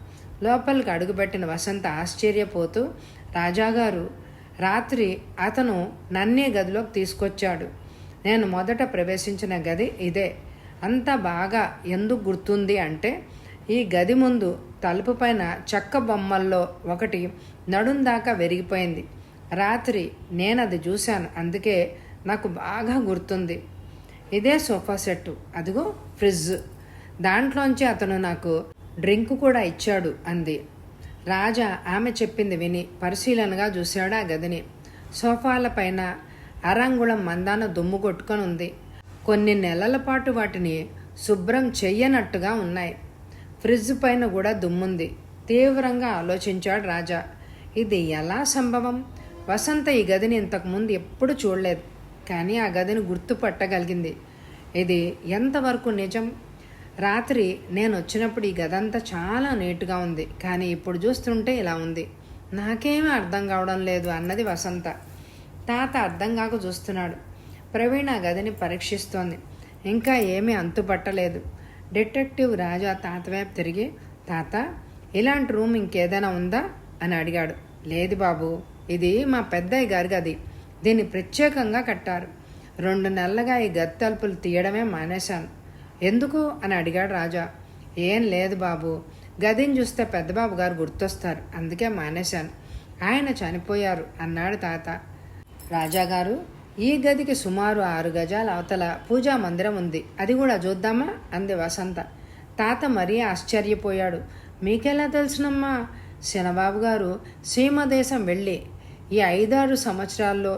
లోపలికి అడుగుపెట్టిన వసంత ఆశ్చర్యపోతూ, రాజాగారు, రాత్రి అతను నన్నే గదిలోకి తీసుకొచ్చాడు. నేను మొదట ప్రవేశించిన గది ఇదే. అంత బాగా ఎందుకు గుర్తుంది అంటే, ఈ గది ముందు తలుపు పైన చెక్క బొమ్మల్లో ఒకటి నడుం దాకా విరిగిపోయింది. రాత్రి నేనది చూశాను, అందుకే నాకు బాగా గుర్తుంది. ఇదే సోఫా సెట్టు, అదిగో ఫ్రిడ్జ్, దాంట్లోంచి అతను నాకు డ్రింక్ కూడా ఇచ్చాడు అంది. రాజా ఆమె చెప్పింది విని పరిశీలనగా చూశాడు ఆ గదిని. సోఫాల పైన అరంగుళం మందాన దుమ్ము కొట్టుకొని ఉంది. కొన్ని నెలల పాటు వాటిని శుభ్రం చెయ్యనట్టుగా ఉన్నాయి. ఫ్రిడ్జ్ పైన కూడా దుమ్ముంది. తీవ్రంగా ఆలోచించాడు రాజా. ఇది ఎలా సంభవం? వసంత ఈ గదిని ఇంతకుముందు ఎప్పుడు చూడలేదు, కానీ ఆ గదిని గుర్తుపట్టగలిగింది. ఇది ఎంతవరకు నిజం? రాత్రి నేను వచ్చినప్పుడు ఈ గదంతా చాలా నీట్గా ఉంది, కానీ ఇప్పుడు చూస్తుంటే ఇలా ఉంది. నాకేమీ అర్థం కావడం లేదు అన్నది వసంత. తాత అర్థం కాక చూస్తున్నాడు. ప్రవీణ గదిని పరీక్షిస్తోంది. ఇంకా ఏమీ అంతుపట్టలేదు. డిటెక్టివ్ రాజా తాత వైపు తిరిగి, తాత, ఇలాంటి రూమ్ ఇంకేదైనా ఉందా అని అడిగాడు. లేదు బాబు, ఇది మా పెద్దయ్య గారి గది. దీన్ని ప్రత్యేకంగా కట్టారు. 2 నెలలుగా ఈ గది తలుపులు తీయడమే మానేశాను. ఎందుకు అని అడిగాడు రాజా. ఏం లేదు బాబు, గదిని చూస్తే పెద్దబాబు గారు గుర్తొస్తారు, అందుకే మానేశాను. ఆయన చనిపోయారు అన్నాడు తాత. రాజాగారు, ఈ గదికి సుమారు 6 గజాల అవతల పూజా మందిరం ఉంది, అది కూడా చూద్దామా అంది వసంత. తాత మరీ ఆశ్చర్యపోయాడు. మీకెలా తెలుసునమ్మా? శనబాబు గారు సీమదేశం వెళ్ళి ఈ 5-6 సంవత్సరాల్లో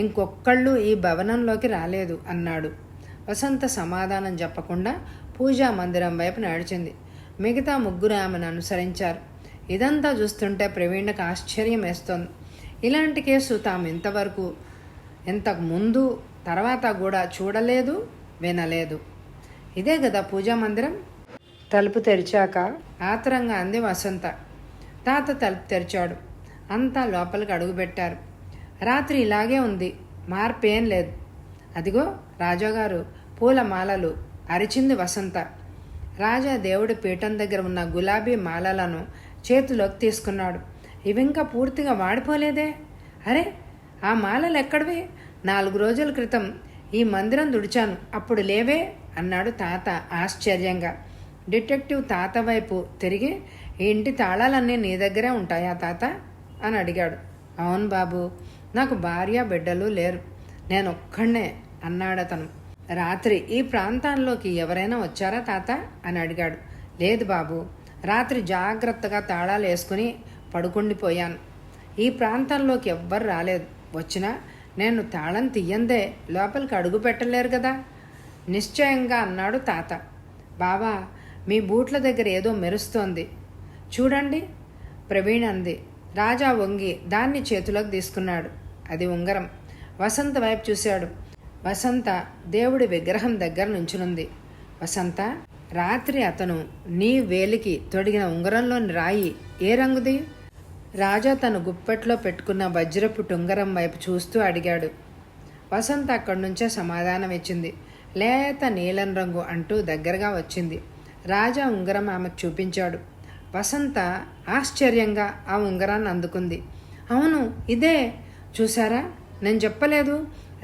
ఇంకొక్కళ్ళు ఈ భవనంలోకి రాలేదు అన్నాడు. వసంత సమాధానం చెప్పకుండా పూజా మందిరం వైపు నడిచింది. మిగతా 3 ఆమెను అనుసరించారు. ఇదంతా చూస్తుంటే ప్రవీణకు ఆశ్చర్యం వేస్తోంది. ఇలాంటి కేసు తాము ఇంతకు ముందు తర్వాత కూడా చూడలేదు, వినలేదు. ఇదే కదా పూజా మందిరం? తలుపు తెరిచాక ఆత్రంగా అంది వసంత. తాత తలుపు తెరిచాడు. అంతా లోపలికి అడుగుపెట్టారు. రాత్రి ఇలాగే ఉంది, మార్పేం లేదు. అదిగో రాజాగారు, పూల మాలలు అరిచింది వసంత. రాజా దేవుడి పీఠం దగ్గర ఉన్న గులాబీ మాలలను చేతిలోకి తీసుకున్నాడు. ఇవింకా పూర్తిగా వాడిపోలేదే. అరే, ఆ మాలలు ఎక్కడివి? 4 రోజుల క్రితం ఈ మందిరం దుడిచాను, అప్పుడు లేవే అన్నాడు తాత ఆశ్చర్యంగా. డిటెక్టివ్ తాత వైపు తిరిగి, ఈ ఇంటి తాళాలన్నీ నీ దగ్గరే ఉంటాయా తాత అని అడిగాడు. అవును బాబు, నాకు భార్య బిడ్డలు లేరు, నేను ఒక్కడే అన్నాడతను. రాత్రి ఈ ప్రాంతాల్లోకి ఎవరైనా వచ్చారా తాత అని అడిగాడు. లేదు బాబు, రాత్రి జాగ్రత్తగా తాళాలు వేసుకుని పడుకుండిపోయాను. ఈ ప్రాంతాల్లోకి ఎవ్వరు రాలేదు. వచ్చినా నేను తాళం తీయందే లోపలికి అడుగు పెట్టలేరు కదా నిశ్చయంగా అన్నాడు తాత. బావా, మీ బూట్ల దగ్గర ఏదో మెరుస్తోంది చూడండి, ప్రవీణ్ అంది. రాజా వంగి దాన్ని చేతిలోకి తీసుకున్నాడు. అది ఉంగరం. వసంత వైపు చూశాడు. వసంత దేవుడి విగ్రహం దగ్గర నుంచునుంది. వసంత, రాత్రి అతను నీ వేలికి తొడిగిన ఉంగరంలోని రాయి ఏ రంగుది? రాజా తను గుప్పెట్లో పెట్టుకున్న వజ్రపు ఉంగరం వైపు చూస్తూ అడిగాడు. వసంత అక్కడి నుంచే సమాధానం ఇచ్చింది. లేత నీలం రంగు అంటూ దగ్గరగా వచ్చింది. రాజా ఉంగరం ఆమెకు చూపించాడు. వసంత ఆశ్చర్యంగా ఆ ఉంగరాన్ని అందుకుంది. అవును, ఇదే. చూసారా, నేను చెప్పలేదు,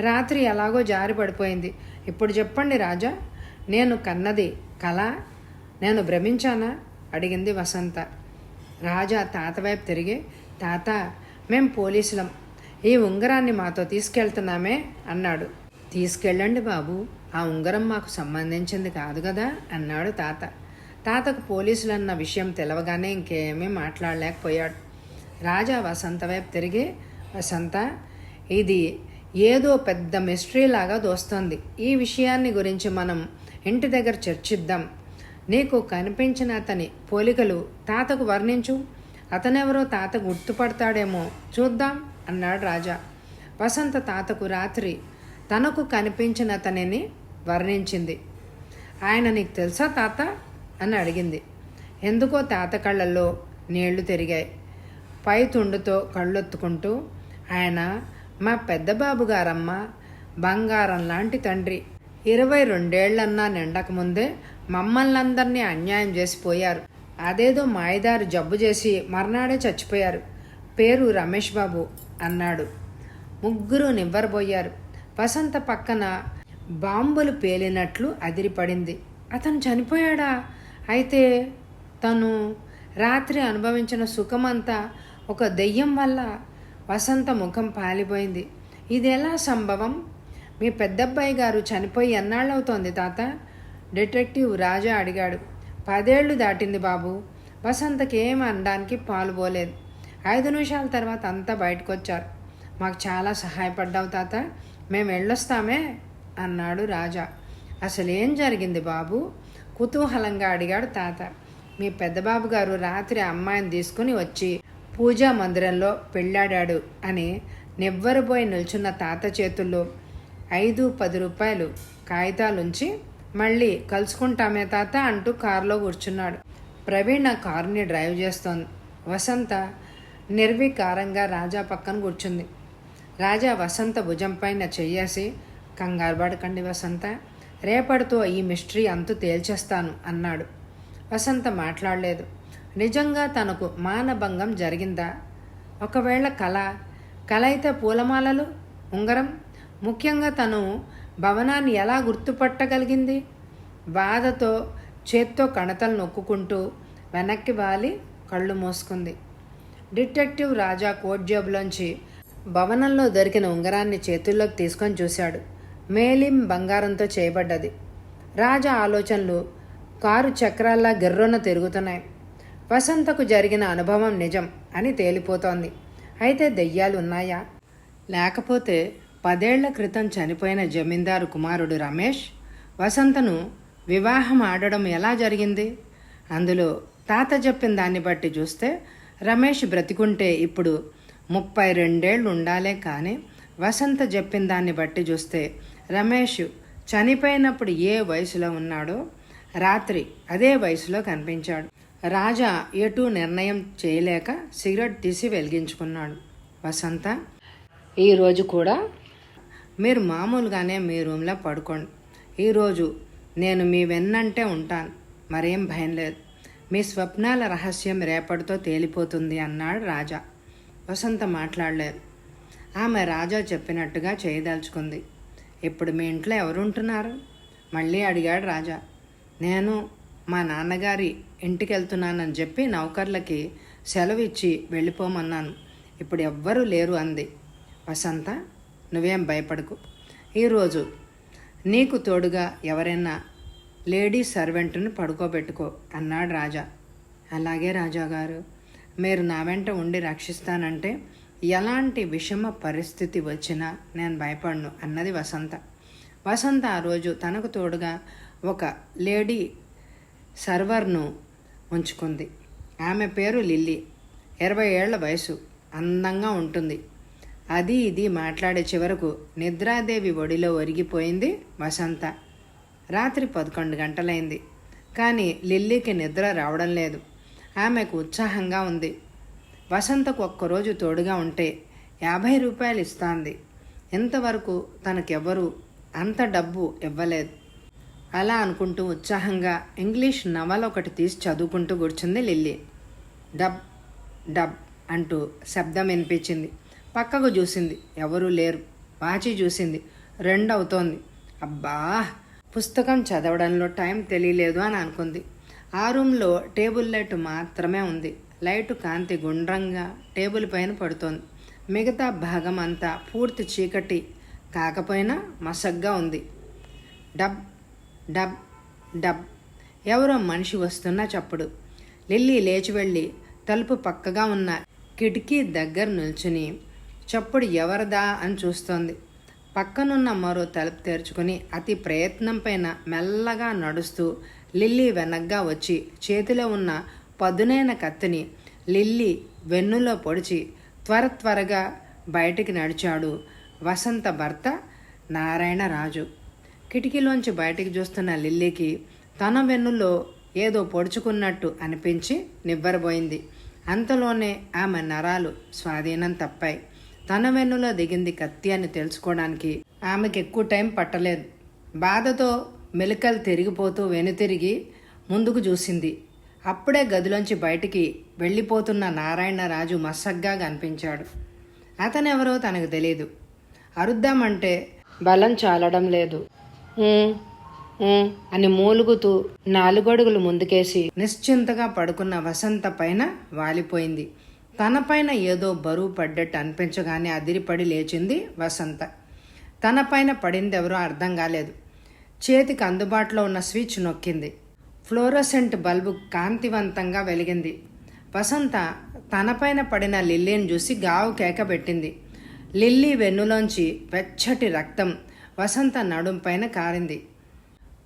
రాత్రి ఎలాగో జారి పడిపోయింది. ఇప్పుడు చెప్పండి రాజా, నేను కన్నది కళ, నేను భ్రమించానా అడిగింది వసంత. రాజా తాత వైపు తిరిగి, తాత, మేం పోలీసులం, ఈ ఉంగరాన్ని మాతో తీసుకెళ్తున్నామే అన్నాడు. తీసుకెళ్ళండి బాబు, ఆ ఉంగరం మాకు సంబంధించింది కాదు కదా అన్నాడు తాత. తాతకు పోలీసులన్న విషయం తెలవగానే ఇంకేమీ మాట్లాడలేకపోయాడు. రాజా వసంత వైపు తిరిగి, వసంత, ఇది ఏదో పెద్ద మిస్టరీ లాగా దోస్తోంది. ఈ విషయాన్ని గురించి మనం ఇంటి దగ్గర చర్చిద్దాం. నీకు కనిపించిన అతని పోలికలు తాతకు వర్ణించు. అతనెవరో తాత గుర్తుపడతాడేమో చూద్దాం అన్నాడు రాజా. వసంత తాతకు రాత్రి తనకు కనిపించిన అతనిని వర్ణించింది. ఆయన నీకు తెలుసా తాత అని అడిగింది. ఎందుకో తాత కళ్ళల్లో నీళ్లు తిరిగాయి. పై తుండుతో కళ్ళొత్తుకుంటూ, ఆయన మా పెద్దబాబు గారమ్మ, బంగారం లాంటి తండ్రి. 22 ఏళ్లన్నా నిండకముందే మమ్మల్ని అందరినీ అన్యాయం చేసిపోయారు. అదేదో మాయదారు జబ్బు చేసి మర్నాడే చచ్చిపోయారు. పేరు రమేష్ బాబు అన్నాడు. 3 నివ్వరబోయారు. వసంత పక్కన బాంబులు పేలినట్లు అదిరిపడింది. అతను చనిపోయాడా? అయితే తను రాత్రి అనుభవించిన సుఖమంతా ఒక దెయ్యం వల్ల? వసంత ముఖం పాలిపోయింది. ఇది ఎలా సంభవం? మీ పెద్దబ్బాయి గారు చనిపోయి ఎన్నాళ్ళవుతోంది తాత? డిటెక్టివ్ రాజా అడిగాడు. 10 ఏళ్ళు దాటింది బాబు. వసంతకి ఏం అనడానికి పాలుపోలేదు. 5 నిమిషాల తర్వాత అంతా బయటకు వచ్చారు. మాకు చాలా సహాయపడ్డావు తాత, మేము వెళ్ళొస్తామే అన్నాడు రాజా. అసలేం జరిగింది బాబు? కుతూహలంగా అడిగాడు తాత. మీ పెద్దబాబు గారు రాత్రి అమ్మాయిని తీసుకుని వచ్చి పూజా మందిరంలో పెళ్ళాడాడు అని నివ్వరబోయి నిల్చున్న తాత చేతుల్లో 5-10 రూపాయలు కాగితాలుంచి మళ్ళీ కలుసుకుంటామే తాత అంటూ కారులో కూర్చున్నాడు. ప్రవీణ్ ఆ కారుని డ్రైవ్ చేస్తోంది. వసంత నిర్వికారంగా రాజా పక్కన కూర్చుంది. రాజా వసంత భుజంపైన చెయ్యేసి, కంగారు పడకండి వసంత, రేపటితో ఈ మిస్టరీ అంతు తేల్చేస్తాను అన్నాడు. వసంత మాట్లాడలేదు. నిజంగా తనకు మానభంగం జరిగిందా? ఒకవేళ కళ అయితే పూలమాలలు, ఉంగరం, ముఖ్యంగా తను భవనాన్ని ఎలా గుర్తుపట్టగలిగింది? బాధతో చేత్తో కణతలు నొక్కుంటూ వెనక్కి వాలి కళ్ళు మూసుకుంది. డిటెక్టివ్ రాజా కోట్ జేబులోంచి భవనంలో దొరికిన ఉంగరాన్ని చేతుల్లోకి తీసుకొని చూశాడు. మేలిం బంగారంతో చేయబడ్డది. రాజా ఆలోచనలు కారు చక్రాల్లా గిర్రున తిరుగుతున్నాయి. వసంతకు జరిగిన అనుభవం నిజం అని తేలిపోతోంది. అయితే దెయ్యాలు ఉన్నాయా? లేకపోతే 10 ఏళ్ల క్రితం చనిపోయిన జమీందారు కుమారుడు రమేష్ వసంతను వివాహం ఆడడం ఎలా జరిగింది? అందులో తాత చెప్పిన దాన్ని బట్టి చూస్తే రమేష్ బ్రతికుంటే ఇప్పుడు 32 ఏళ్ళు ఉండాలే. కానీ వసంత చెప్పిన దాన్ని బట్టి చూస్తే రమేష్ చనిపోయినప్పుడు ఏ వయసులో ఉన్నాడో రాత్రి అదే వయసులో కనిపించాడు. రాజా ఎటూ నిర్ణయం చేయలేక సిగరెట్ తీసి వెలిగించుకున్నాడు. వసంత, ఈరోజు కూడా మీరు మామూలుగానే మీ రూమ్లో పడుకోండి. ఈరోజు నేను మీ వెన్నంటే ఉంటాను, మరేం భయం లేదు. మీ స్వప్నాల రహస్యం రేపటితో తేలిపోతుంది అన్నాడు రాజా. వసంత మాట్లాడలేదు. ఆమె రాజా చెప్పినట్టుగా చేయదలుచుకుంది. ఇప్పుడు మీ ఇంట్లో ఎవరుంటున్నారు? మళ్ళీ అడిగాడు రాజా. నేను మా నాన్నగారి ఇంటికి వెళ్తున్నానని చెప్పి నౌకర్లకి సెలవు ఇచ్చి వెళ్ళిపోమన్నాను. ఇప్పుడు ఎవ్వరూ లేరు అంది. వసంత, నువ్వేం భయపడకు. ఈరోజు నీకు తోడుగా ఎవరైనా లేడీ సర్వెంట్ను పడుకోబెట్టుకో అన్నాడు రాజా. అలాగే రాజాగారు, మీరు నా వెంట ఉండి రక్షిస్తానంటే ఎలాంటి విషమ పరిస్థితి వచ్చినా నేను భయపడను అన్నది వసంత. వసంత ఆ రోజు తనకు తోడుగా ఒక లేడీ సర్వర్ను ఉంచుకుంది. ఆమె పేరు లిల్లీ. 20 ఏళ్ల వయసు, అందంగా ఉంటుంది. అది ఇది మాట్లాడే చివరకు నిద్రాదేవి ఒడిలో ఒరిగిపోయింది వసంత. రాత్రి 11 గంటలైంది. కానీ లిల్లీకి నిద్ర రావడం లేదు. ఆమెకు ఉత్సాహంగా ఉంది. వసంతకు ఒక్కరోజు తోడుగా ఉంటే 50 రూపాయలు ఇస్తాంది. ఇంతవరకు తనకెవ్వరూ అంత డబ్బు ఇవ్వలేదు. అలా అనుకుంటూ ఉత్సాహంగా ఇంగ్లీష్ నవల ఒకటి తీసి చదువుకుంటూ కూర్చుంది లిల్లీ. డబ్ డబ్ అంటూ శబ్దం వినిపించింది. పక్కకు చూసింది, ఎవరూ లేరు. వాచి చూసింది, 2 అవుతోంది. అబ్బా, పుస్తకం చదవడంలో టైం తెలియలేదు అని అనుకుంది. ఆ రూమ్లో టేబుల్ లైట్ మాత్రమే ఉంది. లైటు కాంతి గుండ్రంగా టేబుల్ పైన పడుతోంది. మిగతా భాగం అంతా పూర్తి చీకటి కాకపోయినా మసగ్గా ఉంది. డబ్ డబ్ డబ్, ఎవరో మనిషి వస్తున్న చప్పుడు. లిల్లీ లేచి వెళ్ళి తలుపు పక్కగా ఉన్న కిటికీ దగ్గర నిల్చుని చప్పుడు ఎవరిదా అని చూస్తోంది. పక్కనున్న మరో తలుపు తెరుచుకుని అతి ప్రయత్నం పైన మెల్లగా నడుస్తూ లిల్లీ వెనగ్గా వచ్చి చేతిలో ఉన్న పదునైన కత్తిని లిల్లీ వెన్నులో పొడిచి త్వరగా బయటికి నడిచాడు వసంత భర్త నారాయణరాజు. కిటికీలోంచి బయటికి చూస్తున్న లిల్లీకి తన వెన్నులో ఏదో పొడుచుకున్నట్టు అనిపించి నివ్వరబోయింది. అంతలోనే ఆమె నరాలు స్వాధీనం తప్పాయి. తన వెన్నులో దిగింది కత్తి అని తెలుసుకోవడానికి ఆమెకి ఎక్కువ టైం పట్టలేదు. బాధతో మెలికలు తిరిగిపోతూ వెనుతిరిగి ముందుకు చూసింది. అప్పుడే గదిలోంచి బయటికి వెళ్ళిపోతున్న నారాయణరాజు మసగ్గా కనిపించాడు. అతనెవరో తనకు తెలియదు. అరుద్దామంటే బలం చాలడం లేదు. అని మూలుగుతూ 4 అడుగులు ముందుకేసి నిశ్చింతగా పడుకున్న వసంత పైన వాలిపోయింది. తన పైన ఏదో బరువు పడ్డట్టు అనిపించగానే అదిరిపడి లేచింది వసంత. తన పైన పడిందెవరో అర్థం కాలేదు. చేతికి అందుబాటులో ఉన్న స్విచ్ నొక్కింది. ఫ్లోరోసెంట్ బల్బు కాంతివంతంగా వెలిగింది. వసంత తనపైన పడిన లిల్లీని చూసి గావు కేక పెట్టింది. లిల్లీ వెన్నులోంచి వెచ్చటి రక్తం వసంత నడుంపైన కారింది.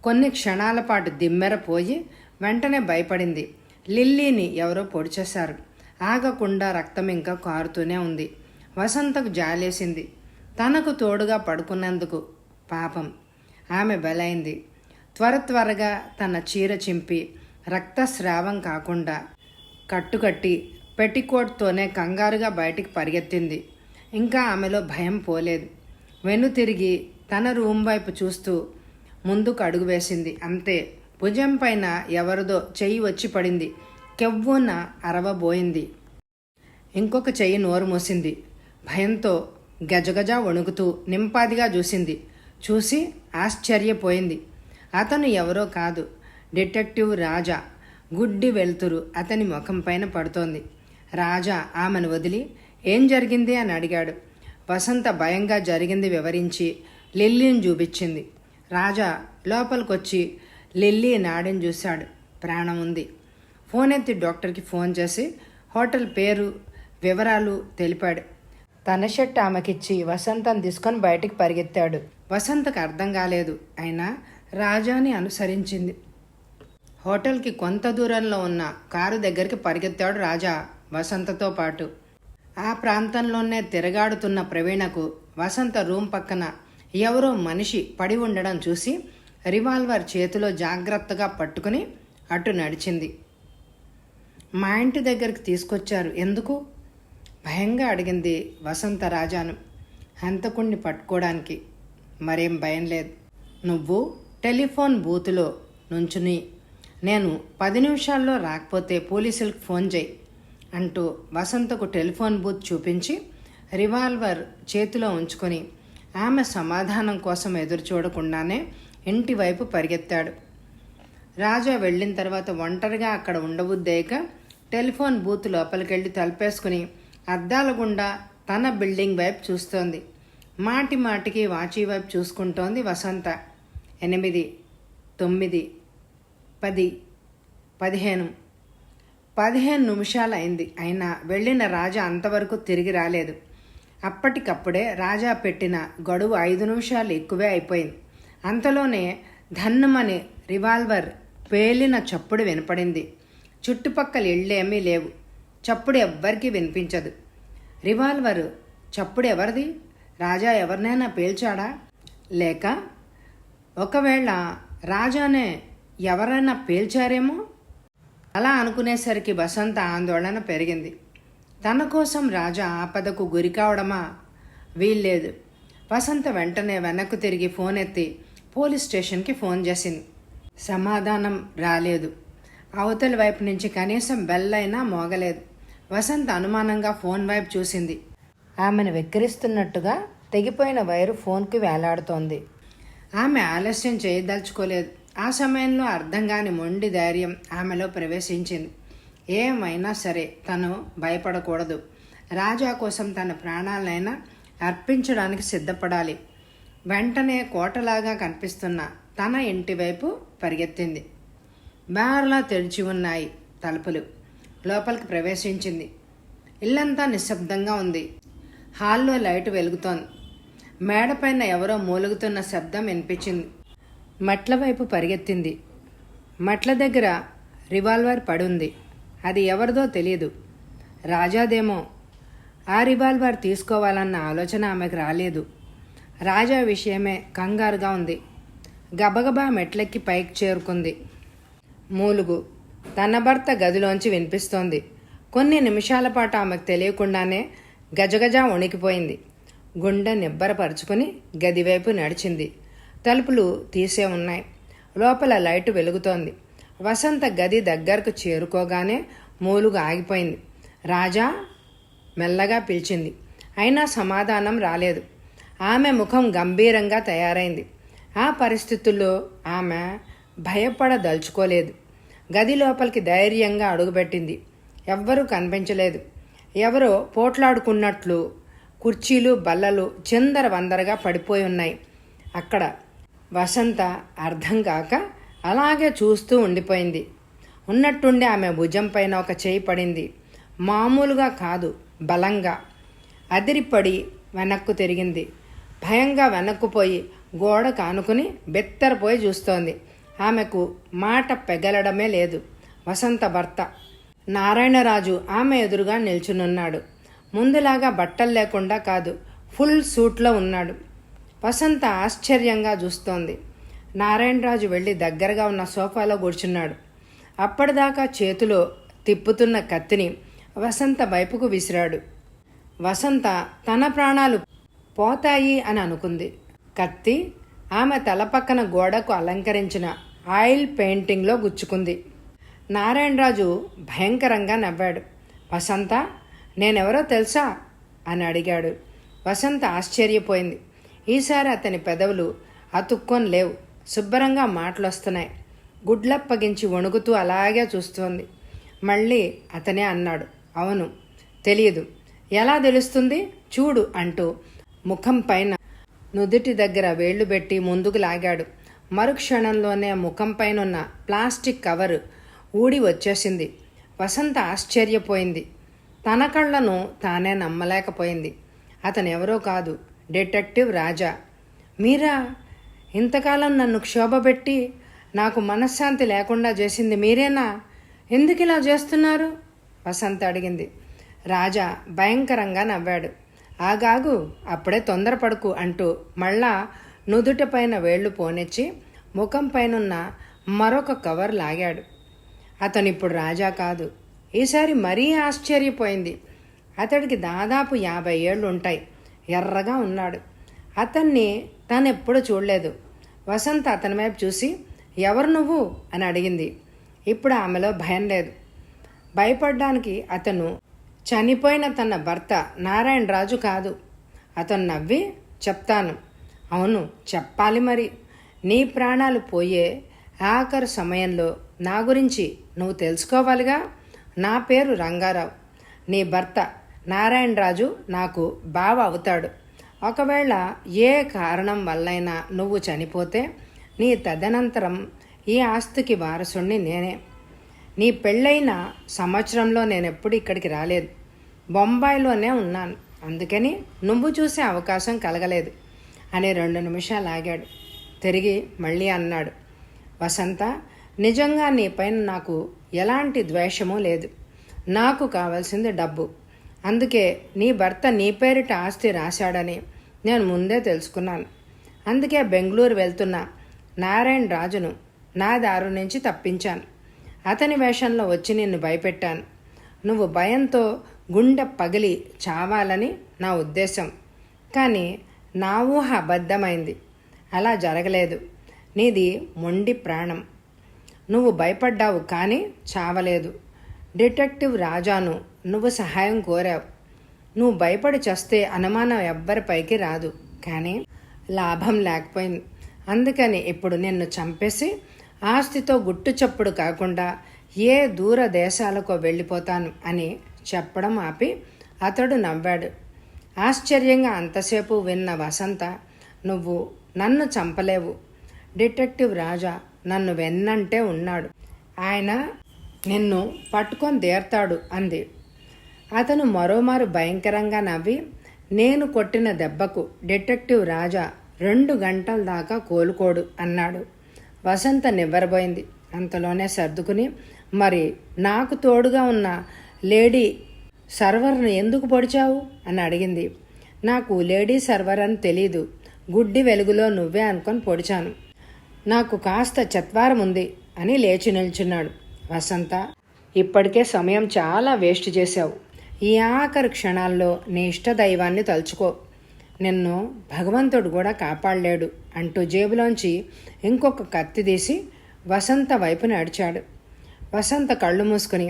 కొన్ని క్షణాల పాటు దిమ్మెరపోయి వెంటనే భయపడింది. లిల్లీని ఎవరో పొడిచేశారు. ఆగకుండా రక్తం ఇంకా కారుతూనే ఉంది. వసంతకు జాలేసింది. తనకు తోడుగా పడుకున్నందుకు. పాపం, ఆమె బలైంది. త్వరగా తన చీర చింపి రక్తస్రావం కాకుండా కట్టుకట్టి పెట్టికోట్తోనే కంగారుగా బయటికి పరిగెత్తింది. ఇంకా ఆమెలో భయం పోలేదు. వెనుతిరిగి తన రూమ్ వైపు చూస్తూ ముందుకు అడుగు వేసింది. అంతే, భుజం పైన ఎవరిదో చెయ్యి వచ్చి పడింది. కెవ్వున అరవబోయింది. ఇంకొక చెయ్యి నోరు మూసింది. భయంతో గజగజ వణుకుతూ నింపాదిగా చూసి ఆశ్చర్యపోయింది. అతను ఎవరో కాదు, డిటెక్టివ్ రాజా. గుడ్డి వెలుతురు అతని ముఖం పైన పడుతోంది. రాజా ఆమెను వదిలి ఏం జరిగింది అని అడిగాడు. వసంత భయంగా జరిగింది వివరించి లిల్లీని చూపించింది. రాజా లోపలికొచ్చి లిల్లీ నాడిని చూశాడు. ప్రాణం ఉంది. ఫోన్ ఎత్తి డాక్టర్కి ఫోన్ చేసి హోటల్ పేరు వివరాలు తెలిపాడు. తన షర్ట్ ఆమెకిచ్చి వసంతను తీసుకొని బయటికి పరిగెత్తాడు. వసంతకు అర్థం కాలేదు. అయినా రాజాని అనుసరించింది. హోటల్కి కొంత దూరంలో ఉన్న కారు దగ్గరికి పరిగెత్తాడు రాజా వసంతతో పాటు. ఆ ప్రాంతంలోనే తిరగాడుతున్న ప్రవీణకు వసంత రూమ్ పక్కన ఎవరో మనిషి పడి ఉండడం చూసి రివాల్వర్ చేతిలో జాగ్రత్తగా పట్టుకుని అటు నడిచింది. మా ఇంటి దగ్గరికి తీసుకొచ్చారు, ఎందుకు? భయంగా అడిగింది వసంత రాజాను. హంతకుణ్ణి పట్టుకోవడానికి. మరేం భయం లేదు. నువ్వు టెలిఫోన్ బూతులో నుంచుని నేను 10 నిమిషాల్లో రాకపోతే పోలీసులకు ఫోన్ చేయి అంటూ వసంతకు టెలిఫోన్ బూత్ చూపించి రివాల్వర్ చేతిలో ఉంచుకొని ఆమె సమాధానం కోసం ఎదురు చూడకుండానే ఇంటి వైపు పరిగెత్తాడు. రాజా వెళ్ళిన తర్వాత ఒంటరిగా అక్కడ ఉండబుద్దేక టెలిఫోన్ బూత్ లోపలికెళ్ళి తలుపేసుకుని అద్దాల గుండా తన బిల్డింగ్ వైపు చూస్తోంది. మాటి మాటికి వాచీ వైపు చూసుకుంటోంది వసంత. 8, 9, 10, 15 నిమిషాలు అయింది. అయినా వెళ్ళిన రాజా అంతవరకు తిరిగి రాలేదు. అప్పటికప్పుడే రాజా పెట్టిన గడువు 5 నిమిషాలు ఎక్కువే అయిపోయింది. అంతలోనే ధన్నుమని రివాల్వర్ పేలిన చప్పుడు వినపడింది. చుట్టుపక్కల ఇళ్ళేమీ లేవు. చప్పుడు ఎవ్వరికీ వినిపించదు. రివాల్వర్ చప్పుడు ఎవరిది? రాజా ఎవరినైనా పేల్చాడా? లేక ఒకవేళ రాజానే ఎవరైనా పేల్చారేమో? అలా అనుకునేసరికి వసంత ఆందోళన పెరిగింది. తన కోసం రాజా ఆపదకు గురి కావడమా? వీల్లేదు. వసంత వెంటనే వెనక్కు తిరిగి ఫోన్ ఎత్తి పోలీస్ స్టేషన్కి ఫోన్ చేసింది. సమాధానం రాలేదు. అవతలి వైపు నుంచి కనీసం బెల్ అయినా మోగలేదు. వసంత అనుమానంగా ఫోన్ వైపు చూసింది. ఆమెను వెక్కిరిస్తున్నట్టుగా తెగిపోయిన వైరు ఫోన్కి వేలాడుతోంది. ఆమె ఆలస్యం చేయదలుచుకోలేదు. ఆ సమయంలో అర్థం కాని మొండి ధైర్యం ఆమెలో ప్రవేశించింది. ఏమైనా సరే తను భయపడకూడదు. రాజా కోసం తన ప్రాణాలైనా అర్పించడానికి సిద్ధపడాలి. వెంటనే కోటలాగా కనిపిస్తున్న తన ఇంటి వైపు పరిగెత్తింది. బార్లా తెరిచి ఉన్నాయి తలుపులు. లోపలికి ప్రవేశించింది. ఇల్లంతా నిశ్శబ్దంగా ఉంది. హాల్లో లైటు వెలుగుతోంది. మేడపైన ఎవరో మూలుగుతున్న శబ్దం వినిపించింది. మట్ల వైపు పరిగెత్తింది. మట్ల దగ్గర రివాల్వర్ పడుంది. అది ఎవరిదో తెలియదు. రాజాదేమో. ఆ రివాల్వర్ తీసుకోవాలన్న ఆలోచన ఆమెకు రాలేదు. రాజా విషయమే కంగారుగా ఉంది. గబగబా మెట్లెక్కి పైకి చేరుకుంది. మూలుగు తన భర్త గదిలోంచి వినిపిస్తోంది. కొన్ని నిమిషాల పాటు ఆమెకు తెలియకుండానే గజగజ వణికిపోయింది. గుండె నిబ్బరపరుచుకుని గదివైపు నడిచింది. తలుపులు తీసే ఉన్నాయి. లోపల లైటు వెలుగుతోంది. వసంత గది దగ్గరకు చేరుకోగానే మూలుగు ఆగిపోయింది. రాజా మెల్లగా పిలిచింది. అయినా సమాధానం రాలేదు. ఆమె ముఖం గంభీరంగా తయారైంది. ఆ పరిస్థితుల్లో ఆమె భయపడదలుచుకోలేదు. గది లోపలికి ధైర్యంగా అడుగుపెట్టింది. ఎవ్వరూ కనిపించలేదు. ఎవరో పోట్లాడుకున్నట్లు కుర్చీలు బల్లలు చిందరవందరగా పడిపోయి ఉన్నాయి. అక్కడ వసంత అర్థం కాక అలాగే చూస్తూ ఉండిపోయింది. ఉన్నట్టుండి ఆమె భుజం పైన ఒక చేయి పడింది. మామూలుగా కాదు, బలంగా. అదిరిపడి వెనక్కు తిరిగింది. భయంగా వెనక్కుపోయి గోడ కానుకుని బెత్తరపోయి చూస్తోంది. ఆమెకు మాట పెగలడమే లేదు. వసంత భర్త నారాయణరాజు ఆమె ఎదురుగా నిల్చునున్నాడు. ముందులాగా బట్టలు లేకుండా కాదు, ఫుల్ సూట్లో ఉన్నాడు. వసంత ఆశ్చర్యంగా చూస్తోంది. నారాయణరాజు వెళ్ళి దగ్గరగా ఉన్న సోఫాలో కూర్చున్నాడు. అప్పటిదాకా చేతిలో తిప్పుతున్న కత్తిని వసంత వైపుకు విసిరాడు. వసంత తన ప్రాణాలు పోతాయి అని అనుకుంది. కత్తి ఆమె తల పక్కన గోడకు అలంకరించిన ఆయిల్ పెయింటింగ్లో గుచ్చుకుంది. నారాయణరాజు భయంకరంగా నవ్వాడు. వసంత, నేనెవరో తెలుసా అని అడిగాడు. వసంత ఆశ్చర్యపోయింది. ఈసారి అతని పెదవులు అతుక్కొని లేవు, శుభ్రంగా మాటలొస్తున్నాయి. గుడ్లప్పగించి వణుకుతూ అలాగే చూస్తోంది. మళ్ళీ అతనే అన్నాడు, అవును, తెలియదు. ఎలా తెలుస్తుంది చూడు అంటూ ముఖం పైన నుదుటి దగ్గర వేళ్లు పెట్టి ముందుకు లాగాడు. మరుక్షణంలోనే ముఖం పైన ఉన్న ప్లాస్టిక్ కవర్ ఊడి వచ్చేసింది. వసంత ఆశ్చర్యపోయింది. తన కళ్ళను తానే నమ్మలేకపోయింది. అతనెవరో కాదు, డిటెక్టివ్ రాజా. మీరా? ఇంతకాలం నన్ను క్షోభపెట్టి నాకు మనశ్శాంతి లేకుండా చేసింది మీరేనా? ఎందుకు ఇలా చేస్తున్నారు? వసంత అడిగింది. రాజా భయంకరంగా నవ్వాడు. ఆగాగు, అప్పుడే తొందరపడుకు అంటూ మళ్ళా నుదుట పైన వేళ్లు పోనిచ్చి ముఖం పైనున్న మరొక కవర్ లాగాడు. అతనిప్పుడు రాజా కాదు. ఈసారి మరీ ఆశ్చర్యపోయింది. అతడికి దాదాపు 50 ఏళ్ళు ఉంటాయి. ఎర్రగా ఉన్నాడు. అతన్ని తనెప్పుడు చూడలేదు. వసంత అతని వైపు చూసి, ఎవరు నువ్వు అని అడిగింది. ఇప్పుడు ఆమెలో భయం లేదు. భయపడ్డానికి అతను చనిపోయిన తన భర్త నారాయణరాజు కాదు. అతను నవ్వి, చెప్తాను. అవును, చెప్పాలి మరి. నీ ప్రాణాలు పోయే ఆఖరు సమయంలో నా గురించి నువ్వు తెలుసుకోవాలిగా. నా పేరు రంగారావు. నీ భర్త నారాయణరాజు నాకు బావ అవుతాడు. ఒకవేళ ఏ కారణం వల్లైనా నువ్వు చనిపోతే నీ తదనంతరం ఈ ఆస్తికి వారసుణ్ణి నేనే. నీ పెళ్ళైన సంవత్సరంలో నేనెప్పుడు ఇక్కడికి రాలేదు. బొంబాయిలోనే ఉన్నాను. అందుకని నువ్వు చూసే అవకాశం కలగలేదు అని 2 నిమిషాలు ఆగాడు. తిరిగి మళ్ళీ అన్నాడు, వసంత, నిజంగా నీ పైన నాకు ఎలాంటి ద్వేషమూ లేదు. నాకు కావాల్సింది డబ్బు. అందుకే నీ భర్త నీ పేరిట ఆస్తి రాశాడని నేను ముందే తెలుసుకున్నాను. అందుకే బెంగళూరు వెళ్తున్న నారాయణ రాజును నా దారు నుంచి తప్పించాను. అతని వేషంలో వచ్చి నిన్ను భయపెట్టాను. నువ్వు భయంతో గుండె పగిలి చావాలని నా ఉద్దేశం. కానీ నా ఊహ అబద్ధమైంది. అలా జరగలేదు. నీది మొండి ప్రాణం. నువ్వు భయపడ్డావు కానీ చావలేదు. డిటెక్టివ్ రాజాను నువ్వు సహాయం కోరావు. నువ్వు భయపడి చస్తే అనుమానం ఎవ్వరిపైకి రాదు. కానీ లాభం లేకపోయింది. అందుకని ఇప్పుడు నిన్ను చంపేసి ఆస్తితో గుట్టు చప్పుడు కాకుండా ఏ దూర దేశాలకో వెళ్ళిపోతాను అని చెప్పడం ఆపి అతడు నవ్వాడు. ఆశ్చర్యంగా అంతసేపు విన్న వసంత, నువ్వు నన్ను చంపలేవు. డిటెక్టివ్ రాజా నన్ను వెన్నంటే ఉన్నాడు. ఆయన నిన్ను పట్టుకొని దేర్తాడు అంది. అతను మరోమారు భయంకరంగా నవ్వి, నేను కొట్టిన దెబ్బకు డిటెక్టివ్ రాజా 2 గంటల దాకా కోలుకోడు అన్నాడు. వసంత నివ్వరబోయింది. అంతలోనే సర్దుకుని, మరి నాకు తోడుగా ఉన్న లేడీ సర్వర్ను ఎందుకు పొడిచావు అని అడిగింది. నాకు లేడీ సర్వర్ అని తెలీదు. గుడ్డి వెలుగులో నువ్వే అనుకొని పొడిచాను. నాకు కాస్త చత్వారం ఉంది అని లేచి నిల్చున్నాడు. వసంత, ఇప్పటికే సమయం చాలా వేస్ట్ చేశావు. ఈ ఆఖరి క్షణాల్లో నీ ఇష్టదైవాన్ని తలుచుకో. నిన్ను భగవంతుడు కూడా కాపాడలేడు అంటూ జేబులోంచి ఇంకొక కత్తి తీసి వసంత వైపు నడిచాడు. వసంత కళ్ళు మూసుకుని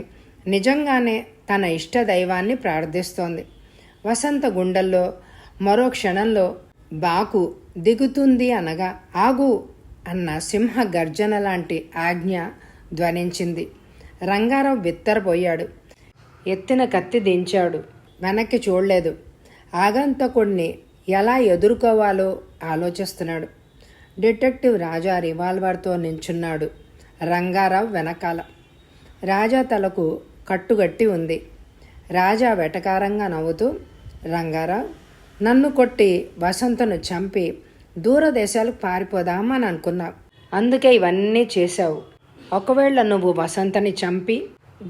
నిజంగానే తన ఇష్టదైవాన్ని ప్రార్థిస్తోంది. వసంత గుండెల్లో మరో క్షణంలో బాకు దిగుతుంది అనగా ఆగు అన్న సింహ గర్జన లాంటి ఆజ్ఞ ధ్వనించింది. రంగారావు బిత్తరపోయాడు. ఎత్తిన కత్తి దించాడు. వెనక్కి చూడలేదు. ఆగంతకుడిని ఎలా ఎదుర్కోవాలో ఆలోచిస్తున్నాడు. డిటెక్టివ్ రాజా రివాల్వర్తో నించున్నాడు. రంగారావు వెనకాల. రాజా తలకు కట్టుగట్టి ఉంది. రాజా వెటకారంగా నవ్వుతూ, రంగారావు, నన్ను కొట్టి వసంతను చంపి దూరదేశాలకు పారిపోదామని అనుకున్నావు. అందుకే ఇవన్నీ చేశావు. ఒకవేళ నువ్వు వసంతని చంపి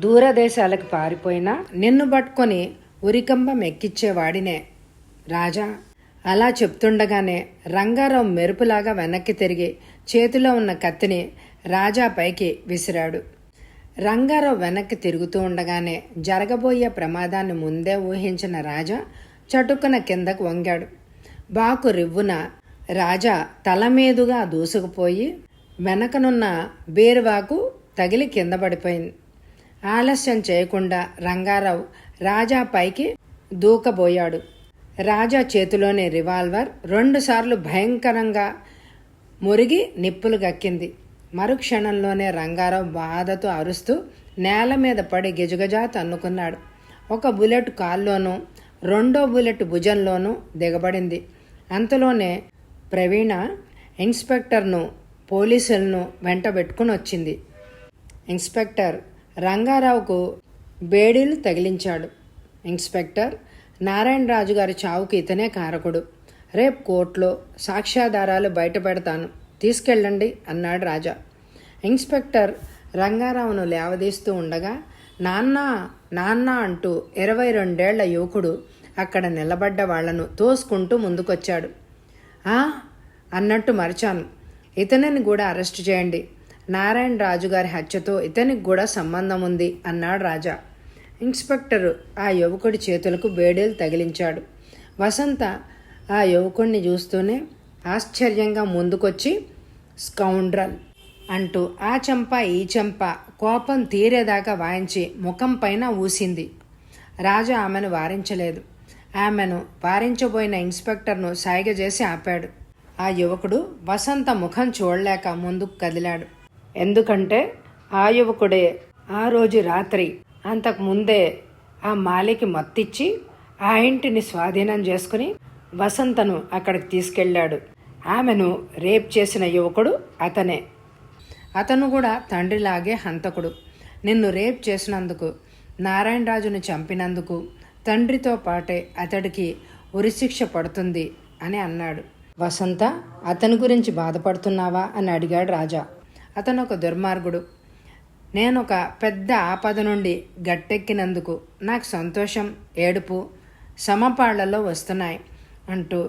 దూరదేశాలకు పారిపోయినా నిన్ను పట్టుకొని ఉరికంబం ఎక్కిచ్చేవాడినే రాజా. అలా చెప్తుండగానే రంగారావు మెరుపులాగా వెనక్కి తిరిగి చేతిలో ఉన్న కత్తిని రాజా పైకి విసిరాడు. రంగారావు వెనక్కి తిరుగుతూ ఉండగానే జరగబోయే ప్రమాదాన్ని ముందే ఊహించిన రాజా చటుక్కున కిందకు వంగాడు. బాకు రివ్వున రాజా తల మీదుగా దూసుకుపోయి వెనకనున్న బీరువాకు తగిలి కింద పడిపోయింది. ఆలస్యం చేయకుండా రంగారావు రాజా పైకి దూకబోయాడు. రాజా చేతిలోని రివాల్వర్ 2 సార్లు భయంకరంగా మురిగి నిప్పులు గక్కింది. మరుక్షణంలోనే రంగారావు బాధతో అరుస్తూ నేల మీద పడి గిజగజా తన్నుకున్నాడు. ఒక బుల్లెట్ కాల్లోనూ 2వ బుల్లెట్ భుజంలోనూ దిగబడింది. అంతలోనే ప్రవీణ ఇన్స్పెక్టర్ను పోలీసులను వెంటబెట్టుకుని వచ్చింది. ఇన్స్పెక్టర్ రంగారావుకు బేడీలు తగిలించాడు. ఇన్స్పెక్టర్, నారాయణరాజు గారి చావుకి ఇతనే కారకుడు. రేపు కోర్టులో సాక్ష్యాధారాలు బయటపెడతాను, తీసుకెళ్ళండి అన్నాడు రాజా. ఇన్స్పెక్టర్ రంగారావును లేవదీస్తూ ఉండగా నాన్న నాన్న అంటూ 22 ఏళ్ల యువకుడు అక్కడ నిలబడ్డ వాళ్లను తోసుకుంటూ ముందుకొచ్చాడు. అన్నట్టు మరిచాను, ఇతనిని కూడా అరెస్టు చేయండి. నారాయణరాజు గారి హత్యతో ఇతనికి కూడా సంబంధం ఉంది అన్నాడు రాజా. ఇన్స్పెక్టరు ఆ యువకుడి చేతులకు బేడీలు తగిలించాడు. వసంత ఆ యువకుడిని చూస్తూనే ఆశ్చర్యంగా ముందుకొచ్చి స్కౌండ్రల్ అంటూ ఆ చెంప ఈ చెంప కోపం తీరేదాకా వాయించి ముఖం పైన ఊసింది. రాజా ఆమెను వారించలేదు. ఆమెను వారించబోయిన ఇన్స్పెక్టర్ను సైగ చేసి ఆపాడు. ఆ యువకుడు వసంత ముఖం చూడలేక ముందుకు కదిలాడు. ఎందుకంటే ఆ యువకుడే ఆ రోజు రాత్రి అంతకుముందే ఆ మాలికి మత్తిచ్చి ఆ ఇంటిని స్వాధీనం చేసుకుని వసంతను అక్కడికి తీసుకెళ్లాడు. ఆమెను రేప్ చేసిన యువకుడు అతనే. అతను కూడా తండ్రిలాగే హంతకుడు. నిన్ను రేప్ చేసినందుకు, నారాయణరాజును చంపినందుకు తండ్రితో పాటే అతడికి ఉరిశిక్ష పడుతుంది అని అన్నాడు. వసంత, అతని గురించి బాధపడుతున్నావా అని అడిగాడు రాజా. అతను ఒక దుర్మార్గుడు. నేనొక పెద్ద ఆపద నుండి గట్టెక్కినందుకు నాకు సంతోషం, ఏడుపు సమపాళ్లలో వస్తున్నాయి అంటూ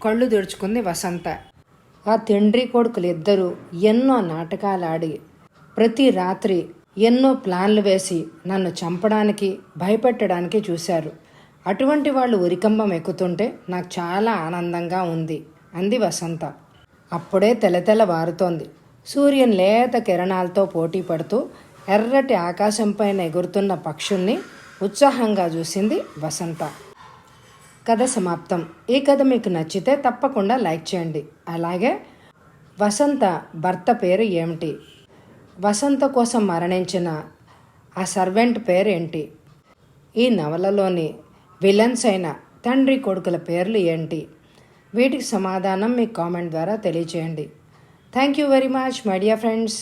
కళ్ళు తుడుచుకుంది వసంత. ఆ తండ్రి కొడుకులిద్దరూ ఎన్నో నాటకాలాడి ప్రతి రాత్రి ఎన్నో ప్లాన్లు వేసి నన్ను చంపడానికి, భయపెట్టడానికి చూశారు. అటువంటి వాళ్ళు ఉరికంబం ఎక్కుతుంటే నాకు చాలా ఆనందంగా ఉంది అంది వసంత. అప్పుడే తెల్లవారుతోంది. సూర్యుని లేత కిరణాలతో పోటీ పడుతూ ఎర్రటి ఆకాశంపైన ఎగురుతున్న పక్షుల్ని ఉత్సాహంగా చూసింది వసంత. కథ సమాప్తం. ఈ కథ మీకు నచ్చితే తప్పకుండా లైక్ చేయండి. అలాగే వసంత భర్త పేరు ఏమిటి? వసంత కోసం మరణించిన ఆ సర్వెంట్ పేరు ఏంటి? ఈ నవలలోని విలన్స్ అయిన తండ్రి కొడుకుల పేర్లు ఏంటి? వీటికి సమాధానం మీ కామెంట్ ద్వారా తెలియచేయండి. Thank you very much my dear friends.